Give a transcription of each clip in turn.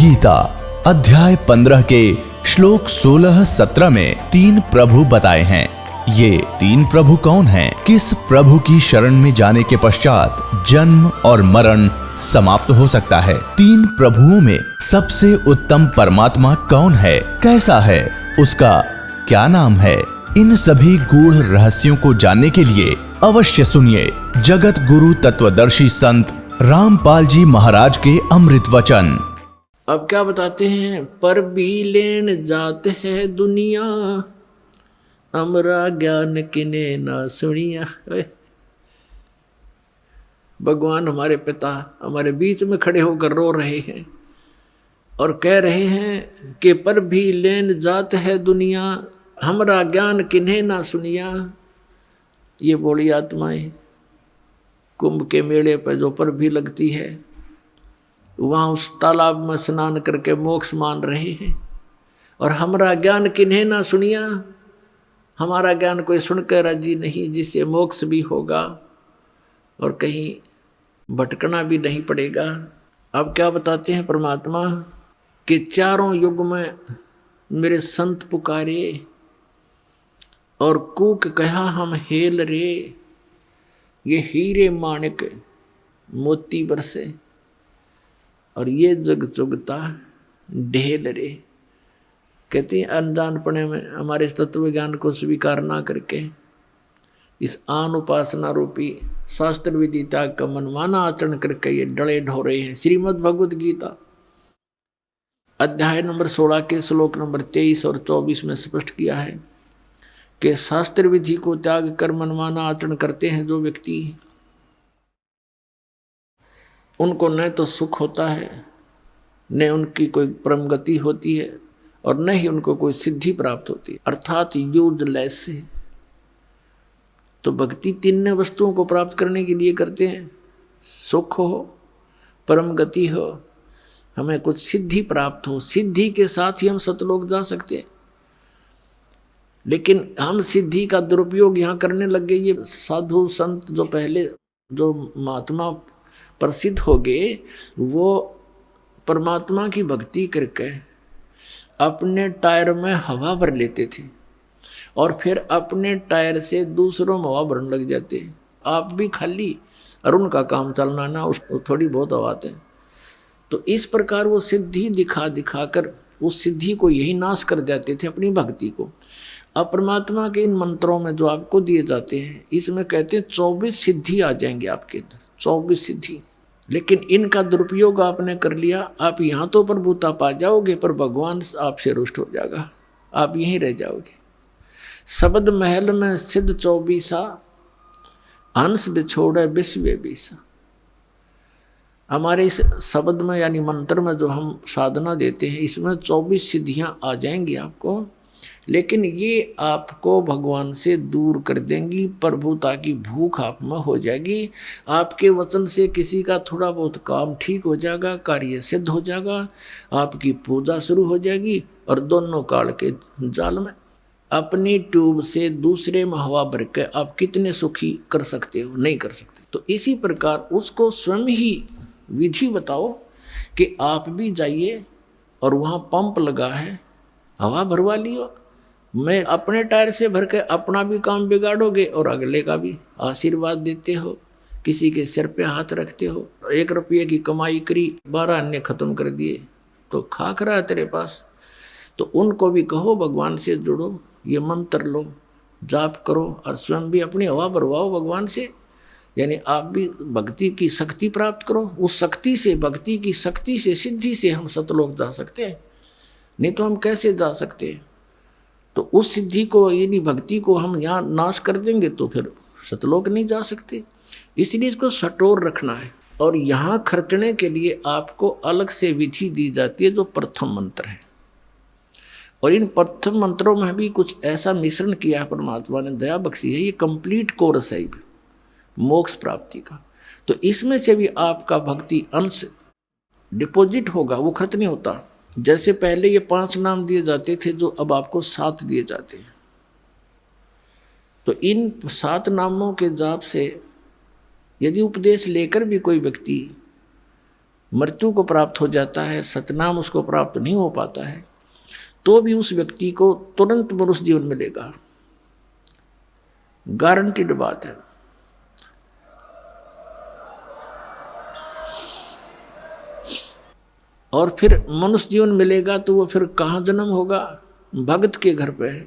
गीता अध्याय 15 के श्लोक 16-17 में 3 प्रभु बताए हैं। ये 3 प्रभु कौन हैं? किस प्रभु की शरण में जाने के पश्चात जन्म और मरण समाप्त हो सकता है? 3 प्रभुओं में सबसे उत्तम परमात्मा कौन है? कैसा है? उसका क्या नाम है? इन सभी गूढ़ रहस्यों को जानने के लिए अवश्य सुनिए जगत गुरु तत्वदर्शी संत रामपाल जी महाराज के अमृत वचन। अब क्या बताते हैं? पर भी लेन जात है दुनिया, अमरा ज्ञान किने ना सुनिया। भगवान हमारे पिता हमारे बीच में खड़े होकर रो रहे हैं और कह रहे हैं कि पर भी लेन जात है दुनिया, हमरा ज्ञान किन्हें ना सुनिया। ये बोली आत्माएं कुंभ के मेले पर जो पर भी लगती है, वहाँ उस तालाब में स्नान करके मोक्ष मान रहे हैं और हमारा ज्ञान किन्हें ना सुनिया। हमारा ज्ञान कोई सुनकर राजी नहीं, जिससे मोक्ष भी होगा और कहीं भटकना भी नहीं पड़ेगा। अब क्या बताते हैं परमात्मा कि चारों युग में मेरे संत पुकारे और कूक कहा हम हेल रे, ये हीरे माणिक मोती बरसे और ये जग चुगता ढेल रे। कहती हैं अनजानपने में हमारे इस तत्व ज्ञान को स्वीकार ना करके इस आन उपासना रूपी शास्त्र विधि त्याग का मनमाना आचरण करके ये डले ढो रहे हैं। श्रीमद् भगवत गीता अध्याय नंबर 16 के श्लोक नंबर 23 और 24 में स्पष्ट किया है कि शास्त्र विधि को त्याग कर मनमाना आचरण करते हैं जो व्यक्ति, उनको न तो सुख होता है, न उनकी कोई परम गति होती है और न ही उनको कोई सिद्धि प्राप्त होती है, अर्थात यूजलेस है। तो भक्ति 3 वस्तुओं को प्राप्त करने के लिए करते हैं, सुख हो, परम गति हो, हमें कुछ सिद्धि प्राप्त हो। सिद्धि के साथ ही हम सतलोक जा सकते हैं, लेकिन हम सिद्धि का दुरुपयोग यहाँ करने लग गए। ये साधु संत जो पहले जो महात्मा प्रसिद्ध हो गए, वो परमात्मा की भक्ति करके अपने टायर में हवा भर लेते थे और फिर अपने टायर से दूसरों में हवा भरने लग जाते। आप भी खाली और उनका काम चलना ना, उसको थोड़ी बहुत हवा है। तो इस प्रकार वो सिद्धि दिखा दिखा कर उस सिद्धि को यही नाश कर जाते थे, अपनी भक्ति को। अब परमात्मा के इन मंत्रों में जो आपको दिए जाते हैं, इसमें कहते हैं 24 सिद्धि आ जाएंगे आपके अंदर, 24 सिद्धि। लेकिन इनका दुरुपयोग आपने कर लिया, आप यहाँ तो प्रभुता पा जाओगे पर भगवान आपसे रुष्ट हो जाएगा, आप यहीं रह जाओगे। शब्द महल में सिद्ध 24, हंस बिछोड़े विश्व बीसा। हमारे इस शब्द में यानी मंत्र में जो हम साधना देते हैं, इसमें 24 सिद्धियाँ आ जाएंगी आपको, लेकिन ये आपको भगवान से दूर कर देंगी। प्रभुता की भूख आप में हो जाएगी। आपके वचन से किसी का थोड़ा बहुत काम ठीक हो जाएगा, कार्य सिद्ध हो जाएगा, आपकी पूजा शुरू हो जाएगी और दोनों काल के जाल में अपनी ट्यूब से दूसरे में हवा भर के आप कितने सुखी कर सकते हो? नहीं कर सकते। तो इसी प्रकार उसको स्वयं ही विधि बताओ कि आप भी जाइए और वहाँ पंप लगा है, हवा भरवा लियो। मैं अपने टायर से भर के अपना भी काम बिगाड़ोगे और अगले का भी। आशीर्वाद देते हो, किसी के सिर पे हाथ रखते हो, 1 रुपये की कमाई करी, 12 अन्य खत्म कर दिए, तो खाक रहा है तेरे पास। तो उनको भी कहो भगवान से जुड़ो, ये मंत्र लो, जाप करो और स्वयं भी अपनी हवा भरवाओ भगवान से। यानी आप भी भक्ति की शक्ति प्राप्त करो। उस शक्ति से, भक्ति की शक्ति से, सिद्धि से हम सतलोक जा सकते हैं, नहीं तो हम कैसे जा सकते हैं? तो उस सिद्धि को, यानी भक्ति को हम यहाँ नाश कर देंगे तो फिर सतलोक नहीं जा सकते। इसलिए इसको सटोर रखना है। और यहाँ खर्चने के लिए आपको अलग से विधि दी जाती है जो प्रथम मंत्र है। और इन प्रथम मंत्रों में भी कुछ ऐसा मिश्रण किया है, परमात्मा ने दया बख्शी है। ये कंप्लीट कोर्स है मोक्ष प्राप्ति का। तो इसमें से भी आपका भक्ति अंश डिपॉजिट होगा, वो खर्च नहीं होता। जैसे पहले ये 5 नाम दिए जाते थे, जो अब आपको 7 दिए जाते हैं। तो इन 7 नामों के जाप से यदि उपदेश लेकर भी कोई व्यक्ति मृत्यु को प्राप्त हो जाता है, सतनाम उसको प्राप्त नहीं हो पाता है, तो भी उस व्यक्ति को तुरंत मनुष्य जीवन मिलेगा, गारंटीड बात है। और फिर मनुष्य जीवन मिलेगा तो वो फिर कहाँ जन्म होगा? भगत के घर पे है,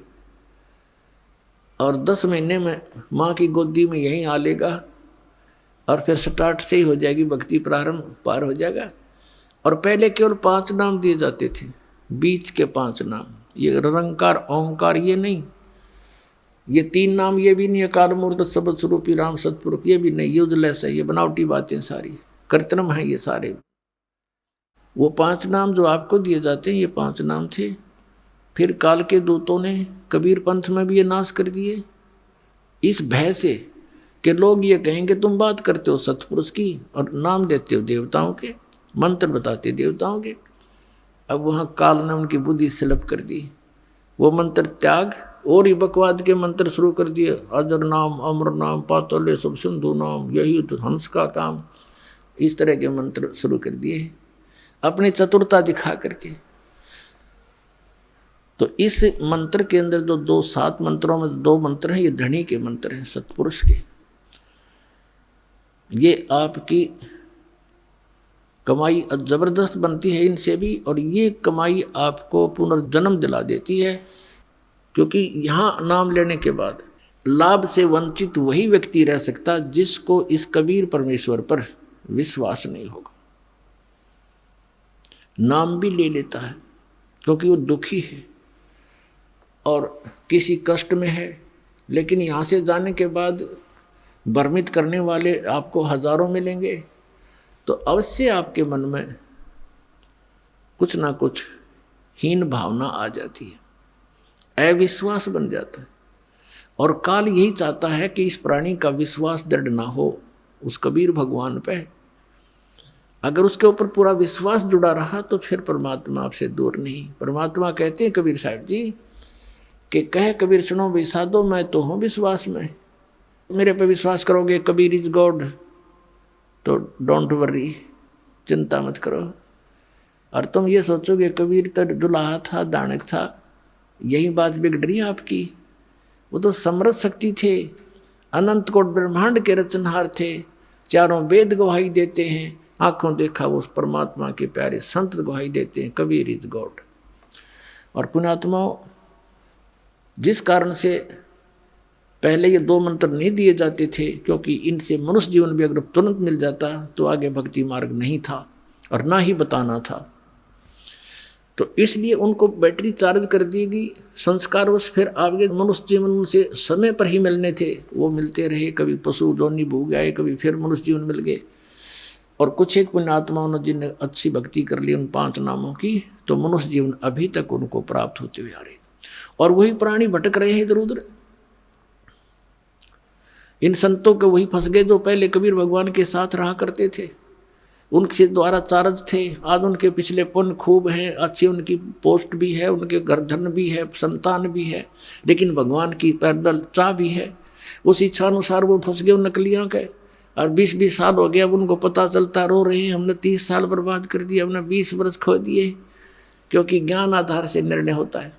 और 10 महीने में माँ की गोदी में यहीं आ लेगा, और फिर स्टार्ट से ही हो जाएगी भक्ति, प्रारंभ पार हो जाएगा। और पहले केवल 5 नाम दिए जाते थे, बीच के 5 नाम, ये निरंकार ओंकार ये नहीं, ये 3 नाम ये भी नहीं, अकाल मूर्त सबद स्वरूपी राम सतपुरुष ये भी नहीं, यूजलेस है, ये बनावटी बातें सारी, कृत्रिम है ये सारे। वो 5 नाम जो आपको दिए जाते हैं ये 5 नाम थे। फिर काल के दूतों ने कबीर पंथ में भी ये नाश कर दिए, इस भय से कि लोग ये कहेंगे तुम बात करते हो सतपुरुष की और नाम देते हो देवताओं के, मंत्र बताते देवताओं के। अब वहाँ काल ने उनकी बुद्धि स्लप कर दी, वो मंत्र त्याग और ही बकवाद के मंत्र शुरू कर दिए, अजर नाम, अमर नाम, पातल्य सब सिंधु नाम, यही तो हंस का काम, इस तरह के मंत्र शुरू कर दिए अपनी चतुरता दिखा करके। तो इस मंत्र के अंदर जो 7 मंत्रों में 2 मंत्र हैं, ये धनी के मंत्र हैं, सतपुरुष के। ये आपकी कमाई जबरदस्त बनती है इनसे भी, और ये कमाई आपको पुनर्जन्म दिला देती है, क्योंकि यहाँ नाम लेने के बाद लाभ से वंचित वही व्यक्ति रह सकता जिसको इस कबीर परमेश्वर पर विश्वास नहीं होगा। नाम भी ले लेता है क्योंकि वो दुखी है और किसी कष्ट में है, लेकिन यहाँ से जाने के बाद भ्रमित करने वाले आपको हजारों मिलेंगे, तो अवश्य आपके मन में कुछ ना कुछ हीन भावना आ जाती है, अविश्वास बन जाता है। और काल यही चाहता है कि इस प्राणी का विश्वास दृढ़ ना हो उस कबीर भगवान पे। अगर उसके ऊपर पूरा विश्वास जुड़ा रहा तो फिर परमात्मा आपसे दूर नहीं। परमात्मा कहते हैं कबीर साहब जी कि कह कबीर सुनो भाई साधो, मैं तो हूँ विश्वास में, मेरे पे विश्वास करोगे कबीर इज गॉड, तो डोंट वरी, चिंता मत करो। और तुम ये सोचोगे कबीर तो दुल्हा था, दानक था, यही बात बिगड़ रही है आपकी। वो तो समृद्ध शक्ति थे, अनंत कोट ब्रह्मांड के रचनहार थे, चारों वेद गवाही देते हैं, आंखों देखा वो उस परमात्मा के प्यारे संत गवाही देते हैं, कबीर इज गॉड। और पुण्यात्माओं, जिस कारण से पहले ये 2 मंत्र नहीं दिए जाते थे, क्योंकि इनसे मनुष्य जीवन भी अगर तुरंत मिल जाता तो आगे भक्ति मार्ग नहीं था और ना ही बताना था। तो इसलिए उनको बैटरी चार्ज कर दी गई, संस्कारवश फिर आगे मनुष्य जीवन से समय पर ही मिलने थे, वो मिलते रहे, कभी पशु जोनी भूग गए, कभी फिर मनुष्य जीवन मिल गए। और कुछ एक पुण्यात्माओं ने जिन्हें अच्छी भक्ति कर ली उन 5 नामों की, तो मनुष्य जीवन अभी तक उनको प्राप्त होते हुए आ रहे, और वही प्राणी भटक रहे हैं इधर उधर। इन संतों के वही फंस गए जो पहले कबीर भगवान के साथ रहा करते थे, उनके द्वारा चार्ज थे। आज उनके पिछले पुण्य खूब हैं, अच्छी उनकी पोस्ट भी है, उनके घर धन भी है, संतान भी है, लेकिन भगवान की पैदल चाह भी है। उस इच्छा अनुसार वो फंस गए उन नकलियाँ के, और 20-20 साल हो गया, अब उनको पता चलता, रो रहे हैं हमने 30 साल बर्बाद कर दिए, हमने 20 वर्ष खो दिए, क्योंकि ज्ञान आधार से निर्णय होता है।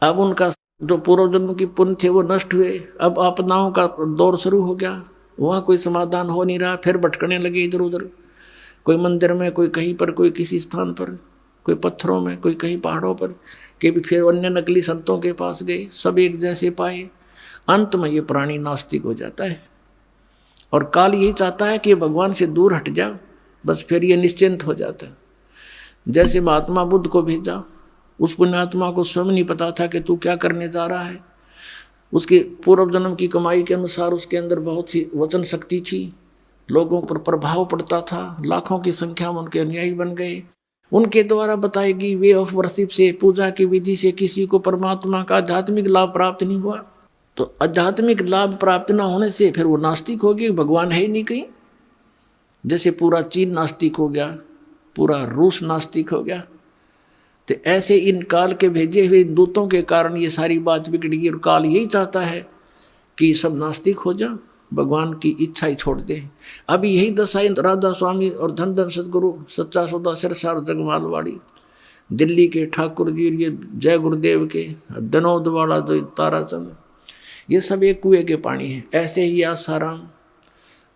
अब उनका जो पूर्व जन्म की पुण्य थे वो नष्ट हुए, अब आपदाओं का दौर शुरू हो गया, वहाँ कोई समाधान हो नहीं रहा, फिर भटकने लगे इधर उधर, कोई मंदिर में, कोई कहीं पर, कोई किसी स्थान पर, कोई पत्थरों में, कोई कहीं पहाड़ों पर, के भी फिर अन्य नकली संतों के पास गए, सब एक जैसे पाए। अंत में ये प्राणी नास्तिक हो जाता है, और काल यही चाहता है कि भगवान से दूर हट जा, बस फिर ये निश्चिंत हो जाता है। जैसे महात्मा बुद्ध को भेजा, उस पुण्यात्मा को स्वयं नहीं पता था कि तू क्या करने जा रहा है। उसके पूर्व जन्म की कमाई के अनुसार उसके अंदर बहुत सी वचन शक्ति थी, लोगों पर प्रभाव पड़ता था, लाखों की संख्या में उनके अनुयायी बन गए। उनके द्वारा बताई गई वे ऑफ वर्शिप से, पूजा की विधि से किसी को परमात्मा का आध्यात्मिक लाभ प्राप्त नहीं हुआ। तो आध्यात्मिक लाभ प्राप्त न होने से फिर वो नास्तिक हो गए, भगवान है ही नहीं कहीं। जैसे पूरा चीन नास्तिक हो गया, पूरा रूस नास्तिक हो गया, तो ऐसे इन काल के भेजे हुए दूतों के कारण ये सारी बात बिगड़ गई। और काल यही चाहता है कि सब नास्तिक हो जा, भगवान की इच्छा ही छोड़ दे। अभी यही दशा राधा स्वामी और धन धन सदगुरु सच्चा सौदा सिरसार जगमालवाड़ी, दिल्ली के ठाकुर जी, ये जय गुरुदेव के दनौद वाला जो ताराचंद, ये सब एक कुएं के पानी है। ऐसे ही आसाराम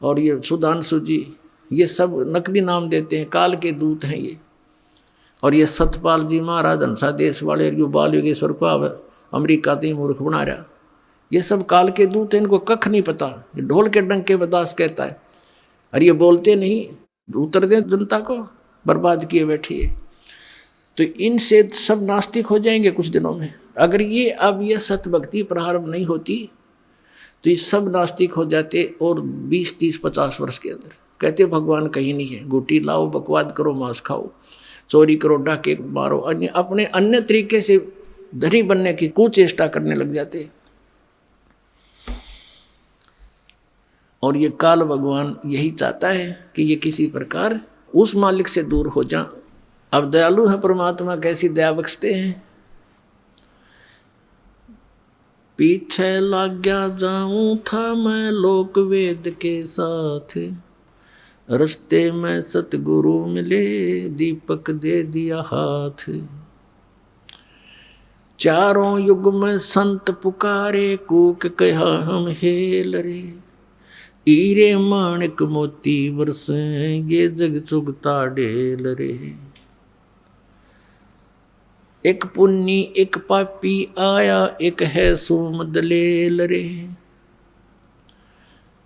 और ये सुधांशु जी, ये सब नकली नाम देते हैं, काल के दूत हैं ये। और ये सतपाल जी महाराज हंसा देश वाले, जो बाल योगेश्वर को अमेरिका तीन मूर्ख बना रहा, ये सब काल के दूत हैं, इनको कख नहीं पता। ये ढोल के डंके बदास कहता है, और ये बोलते नहीं, उतर दे जनता को, बर्बाद किए बैठी है। तो इनसे सब नास्तिक हो जाएंगे कुछ दिनों में। अगर ये अब ये सत भक्ति प्रारंभ नहीं होती तो ये सब नास्तिक हो जाते, और 20, 30, 50 वर्ष के अंदर। कहते भगवान कहीं नहीं है, गुटी लाओ, बकवाद करो, मांस खाओ, चोरी करो, डाके मारो, अपने अन्य तरीके से धनी बनने की कुचेष्टा करने लग जाते। और ये काल भगवान यही चाहता है कि ये किसी प्रकार उस मालिक से दूर हो जा। अब दयालु है परमात्मा, कैसी दया बख्शते हैं। पीछे लग गया जाऊं था मैं लोक वेद के साथ, रस्ते में सतगुरु मिले, दीपक दे दिया हाथ। चारों युग में संत पुकारे, कूक कहा हम हेल रे, हीरे माणिक मोती बरसे, ये जग चुगता ढेल रे। एक पुन्नी एक पापी आया, एक है सोम दलेल रे,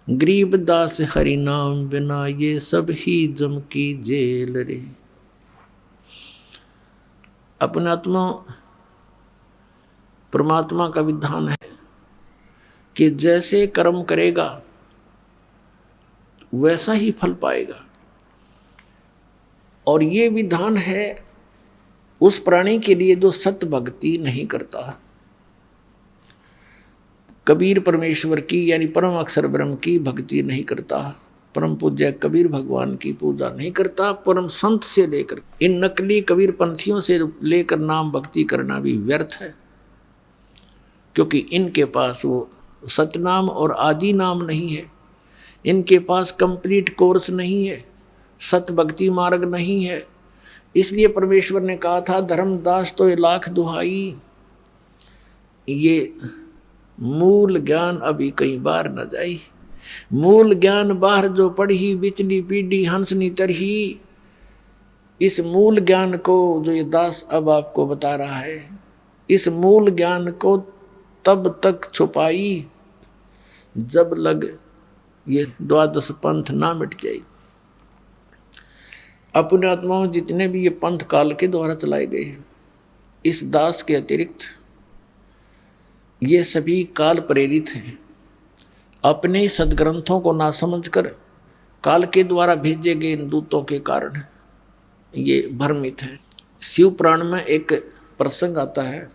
गरीब दास हरि नाम बिना, ये सब ही जम की जेल रे। अपने आत्मा परमात्मा का विधान है कि जैसे कर्म करेगा वैसा ही फल पाएगा। और ये विधान है उस प्राणी के लिए जो सत भक्ति नहीं करता। कबीर परमेश्वर की यानी परम अक्षर ब्रह्म की भक्ति नहीं करता, परम पूज्य कबीर भगवान की पूजा नहीं करता, परम संत से लेकर इन नकली कबीर पंथियों से लेकर नाम भक्ति करना भी व्यर्थ है, क्योंकि इनके पास वो सतनाम और आदि नाम नहीं है, इनके पास कंप्लीट कोर्स नहीं है, सत भक्ति मार्ग नहीं है। इसलिए परमेश्वर ने कहा था, धर्मदास तो ये लाख दुहाई, ये मूल ज्ञान अभी कई बार न जाई। मूल ज्ञान बाहर जो पढ़ी, बिचली पीढ़ी हंसनी तरही। इस मूल ज्ञान को जो ये दास अब आपको बता रहा है, इस मूल ज्ञान को तब तक छुपाई जब लग ये द्वादश पंथ ना मिट जाए। अपने आत्माओं जितने भी ये पंथ काल के द्वारा चलाए गए हैं, इस दास के अतिरिक्त ये सभी काल प्रेरित हैं। अपने सदग्रंथों को ना समझकर काल के द्वारा भेजे गए इन दूतों के कारण ये भ्रमित हैं। शिव पुराण में एक प्रसंग आता है,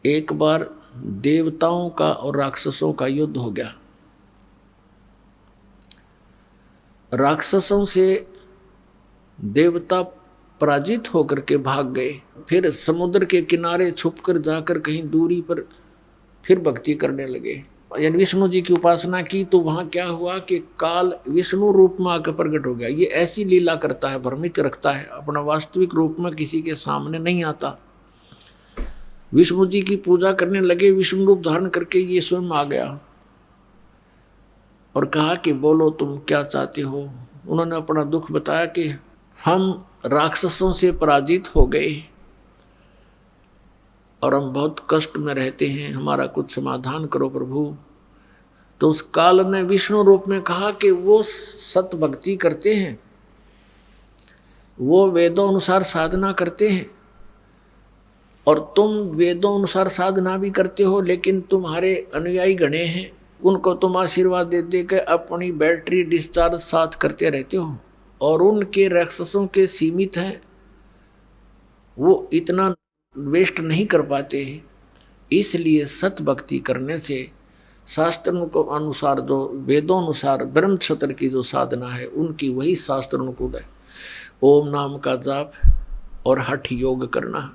एक बार देवताओं का और राक्षसों का युद्ध हो गया। राक्षसों से देवता पराजित होकर के भाग गए, फिर समुद्र के किनारे छुपकर जाकर कहीं दूरी पर फिर भक्ति करने लगे, यानी विष्णु जी की उपासना की। तो वहां क्या हुआ कि काल विष्णु रूप में आकर प्रकट हो गया। ये ऐसी लीला करता है, भ्रमित रखता है, अपना वास्तविक रूप में किसी के सामने नहीं आता। विष्णु जी की पूजा करने लगे, विष्णु रूप धारण करके ये स्वयं आ गया और कहा कि बोलो तुम क्या चाहते हो। उन्होंने अपना दुख बताया कि हम राक्षसों से पराजित हो गए और हम बहुत कष्ट में रहते हैं, हमारा कुछ समाधान करो प्रभु। तो उस काल ने विष्णु रूप में कहा कि वो सत भक्ति करते हैं, वो वेदों अनुसार साधना करते हैं, और तुम वेदों अनुसार साधना भी करते हो, लेकिन तुम्हारे अनुयायी गणे हैं, उनको तुम आशीर्वाद दे दे के अपनी बैटरी डिस्चार्ज साथ करते रहते हो, और उनके राक्षसों के सीमित हैं, वो इतना वेस्ट नहीं कर पाते। इसलिए सत भक्ति करने से शास्त्रों को अनुसार, जो वेदों अनुसार ब्रह्म क्षत्र की जो साधना है, उनकी वही शास्त्र अनुकूल है। ओम नाम का जाप और हठ योग करना,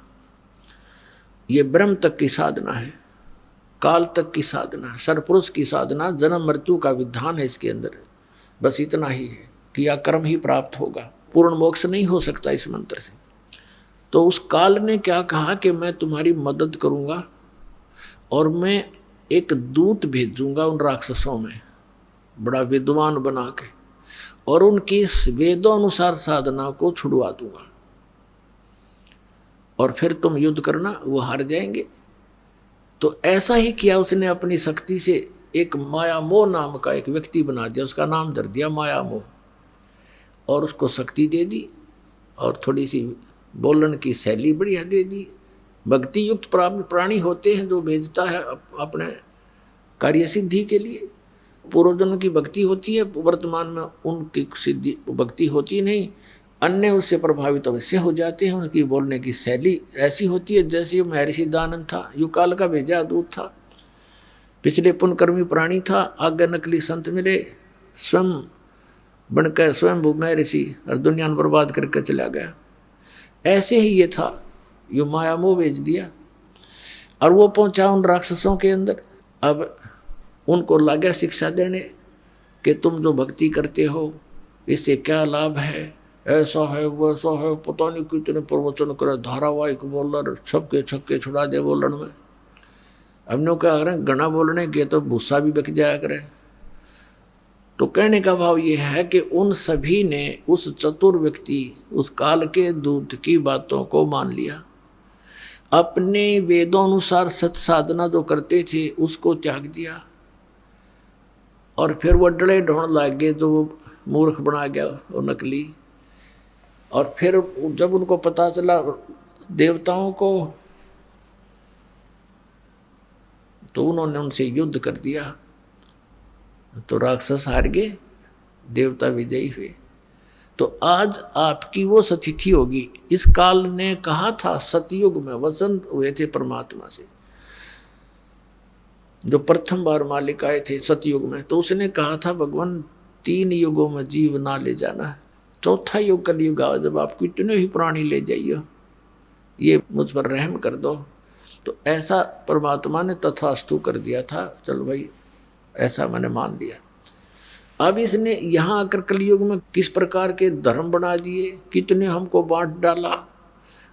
ये ब्रह्म तक की साधना है। काल तक की साधना, सरपुरुष की साधना, जन्म मृत्यु का विधान है इसके अंदर। बस इतना ही है, किया कर्म ही प्राप्त होगा, पूर्ण मोक्ष नहीं हो सकता इस मंत्र से। तो उस काल ने क्या कहा कि मैं तुम्हारी मदद करूंगा और मैं एक दूत भेजूंगा उन राक्षसों में, बड़ा विद्वान बना के, और उनकी वेदों अनुसार साधना को छुड़वा दूंगा, और फिर तुम युद्ध करना, वो हार जाएंगे। तो ऐसा ही किया उसने, अपनी शक्ति से एक मायामोह नाम का एक व्यक्ति बना दिया, उसका नाम धर दिया मायामोह, और उसको शक्ति दे दी और थोड़ी सी बोलन की शैली बढ़िया दे दी। भक्ति युक्त प्राणी होते हैं जो भेजता है अपने कार्य सिद्धि के लिए। पूर्वजन्म की भक्ति होती है, वर्तमान में उनकी सिद्धि भक्ति होती नहीं, अन्य उससे प्रभावित अवश्य हो जाते हैं। उनकी बोलने की शैली ऐसी होती है जैसे महर्षि दयानंद था, युकाल का भेजा दूत था, पिछले पुण्यकर्मी प्राणी था, आगे नकली संत मिले, स्वयं बनकर स्वयं महर्षि और दुनिया में बर्बाद करके चला गया। ऐसे ही ये था, यो मायामोह भेज दिया और वो पहुंचा उन राक्षसों के अंदर। अब उनको लगा शिक्षा देने कि तुम जो भक्ति करते हो इससे क्या लाभ है, ऐसा है वैसा है, पता नहीं कितने प्रवचन करे, धारावाहिक बोलर, छक्के छक्के छुड़ा दे बोलन में। हमने क्या करें, घना बोलने के तो भूसा भी बक जाया करे। तो कहने का भाव ये है कि उन सभी ने उस चतुर व्यक्ति, उस काल के दूत की बातों को मान लिया, अपने वेदों अनुसार सत साधना जो करते थे उसको त्याग दिया, और फिर वो डले ढोंड लग गए जो मूर्ख बना गया वो नकली। और फिर जब उनको पता चला देवताओं को, तो उन्होंने उनसे युद्ध कर दिया, तो राक्षस हार गए, देवता विजयी हुए। तो आज आपकी वो सतिथि होगी। इस काल ने कहा था, सतयुग में वचन हुए थे परमात्मा से, जो प्रथम बार मालिक आए थे सतयुग में, तो उसने कहा था भगवान 3 युगों में जीव ना ले जाना है, चौथा युग कलयुग आओ जब आप कितने ही प्राणी ले जाइए, ये मुझ पर रहम कर दो। तो ऐसा परमात्मा ने तथास्तु कर दिया था, चलो भाई ऐसा मैंने मान लिया। अब इसने यहाँ आकर कलयुग में किस प्रकार के धर्म बना दिए, कितने हमको बांट डाला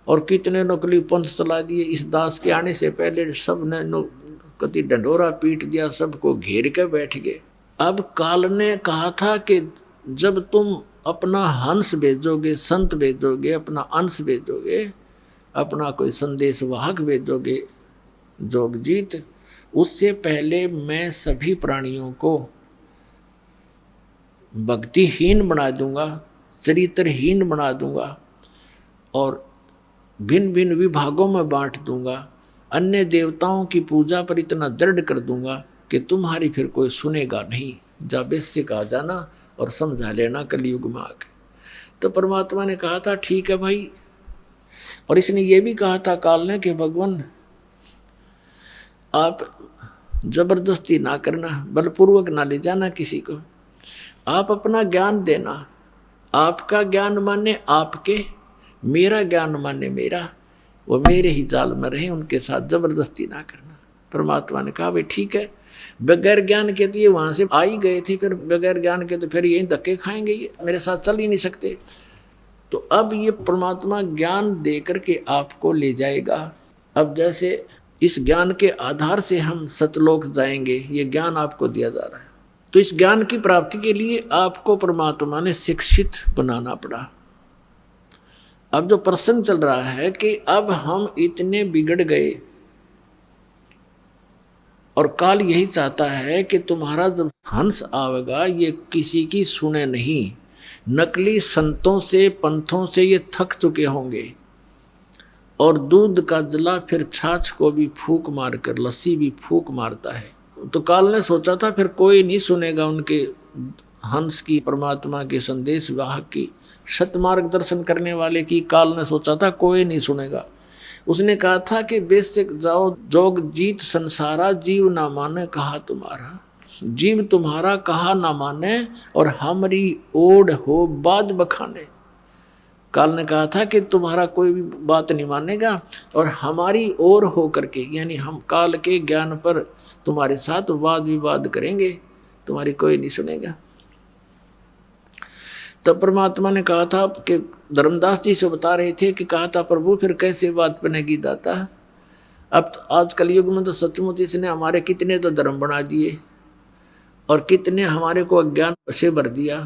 और कितने नकली पंथ चला दिए। इस दास के आने से पहले सब ने कति डंडोरा पीट दिया, सबको घेर के बैठ गए। अब काल ने कहा था कि जब तुम अपना हंस भेजोगे, संत भेजोगे, अपना अंश भेजोगे, अपना कोई संदेश वाहक भेजोगे जोगजीत, उससे पहले मैं सभी प्राणियों को भक्तिहीन बना दूंगा, चरित्रहीन बना दूंगा और भिन्न भिन्न विभागों में बांट दूंगा। अन्य देवताओं की पूजा पर इतना दृढ़ कर दूंगा कि तुम्हारी फिर कोई सुनेगा नहीं। जाबेस से कहा जाना और समझा लेना कलयुग में आके। तो परमात्मा ने कहा था ठीक है भाई, और इसने ये भी कहा था काल ने कि भगवान आप जबरदस्ती ना करना, बलपूर्वक ना ले जाना किसी को, आप अपना ज्ञान देना, आपका ज्ञान माने आपके, मेरा ज्ञान माने मेरा, वो मेरे ही जाल में रहे, उनके साथ जबरदस्ती ना करना। परमात्मा ने कहा भाई ठीक है, बगैर ज्ञान के तो ये वहाँ से आ ही गए थे, फिर बगैर ज्ञान के तो फिर यही धक्के खाएंगे, ये मेरे साथ चल ही नहीं सकते। तो अब ये परमात्मा ज्ञान दे करके आपको ले जाएगा। अब जैसे इस ज्ञान के आधार से हम सतलोक जाएंगे, ये ज्ञान आपको दिया जा रहा है। तो इस ज्ञान की प्राप्ति के लिए आपको परमात्मा ने शिक्षित बनाना पड़ा। अब जो प्रसंग चल रहा है कि अब हम इतने बिगड़ गए और काल यही चाहता है कि तुम्हारा जब हंस आवेगा ये किसी की सुने नहीं। नकली संतों से पंथों से ये थक चुके होंगे और दूध का जला फिर छाछ को भी फूंक मारकर, लस्सी भी फूंक मारता है। तो काल ने सोचा था फिर कोई नहीं सुनेगा उनके हंस की, परमात्मा के संदेश वाहक की, सत मार्गदर्शन करने वाले की। काल ने सोचा था कोई नहीं सुनेगा। उसने कहा था कि बेशक जाओ जोग जीत संसारा, जीव ना माने कहा तुम्हारा, जीव तुम्हारा कहा ना माने और हमारी ओढ़ हो बाद बखाने। काल ने कहा था कि तुम्हारा कोई भी बात नहीं मानेगा और हमारी ओर हो करके, यानी हम काल के ज्ञान पर तुम्हारे साथ वाद विवाद करेंगे, तुम्हारी कोई नहीं सुनेगा। तब परमात्मा ने कहा था कि धर्मदास जी से बता रहे थे कि कहा था प्रभु फिर कैसे बात बनेगी दाता। अब तो आज कलयुग में तो सचमुच इसने हमारे कितने तो धर्म बना दिए और कितने हमारे को अज्ञान से भर दिया,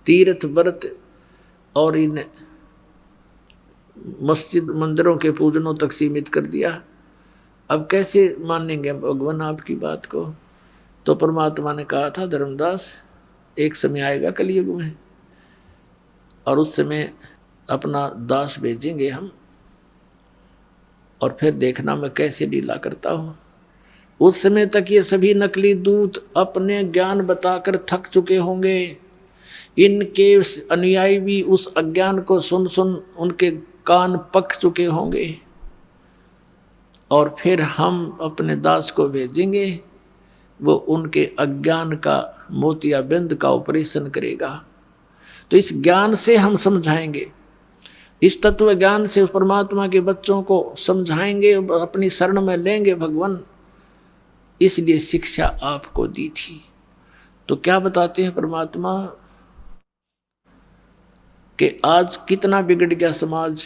तीर्थ व्रत और इन मस्जिद मंदिरों के पूजनों तक सीमित कर दिया। अब कैसे मानेंगे भगवान आपकी बात को। तो परमात्मा ने कहा था धर्मदास एक समय आएगा कलयुग में और उस समय अपना दास भेजेंगे हम, और फिर देखना मैं कैसे लीला करता हूँ। उस समय तक ये सभी नकली दूत अपने ज्ञान बताकर थक चुके होंगे, इनके अनुयायी भी उस अज्ञान को सुन सुन उनके कान पक चुके होंगे, और फिर हम अपने दास को भेजेंगे, वो उनके अज्ञान का मोतियाबिंद का ऑपरेशन करेगा। तो इस ज्ञान से हम समझाएंगे, इस तत्व ज्ञान से उस परमात्मा के बच्चों को समझाएंगे, अपनी शरण में लेंगे भगवान। इसलिए शिक्षा आपको दी थी। तो क्या बताते हैं परमात्मा कि आज कितना बिगड़ गया समाज,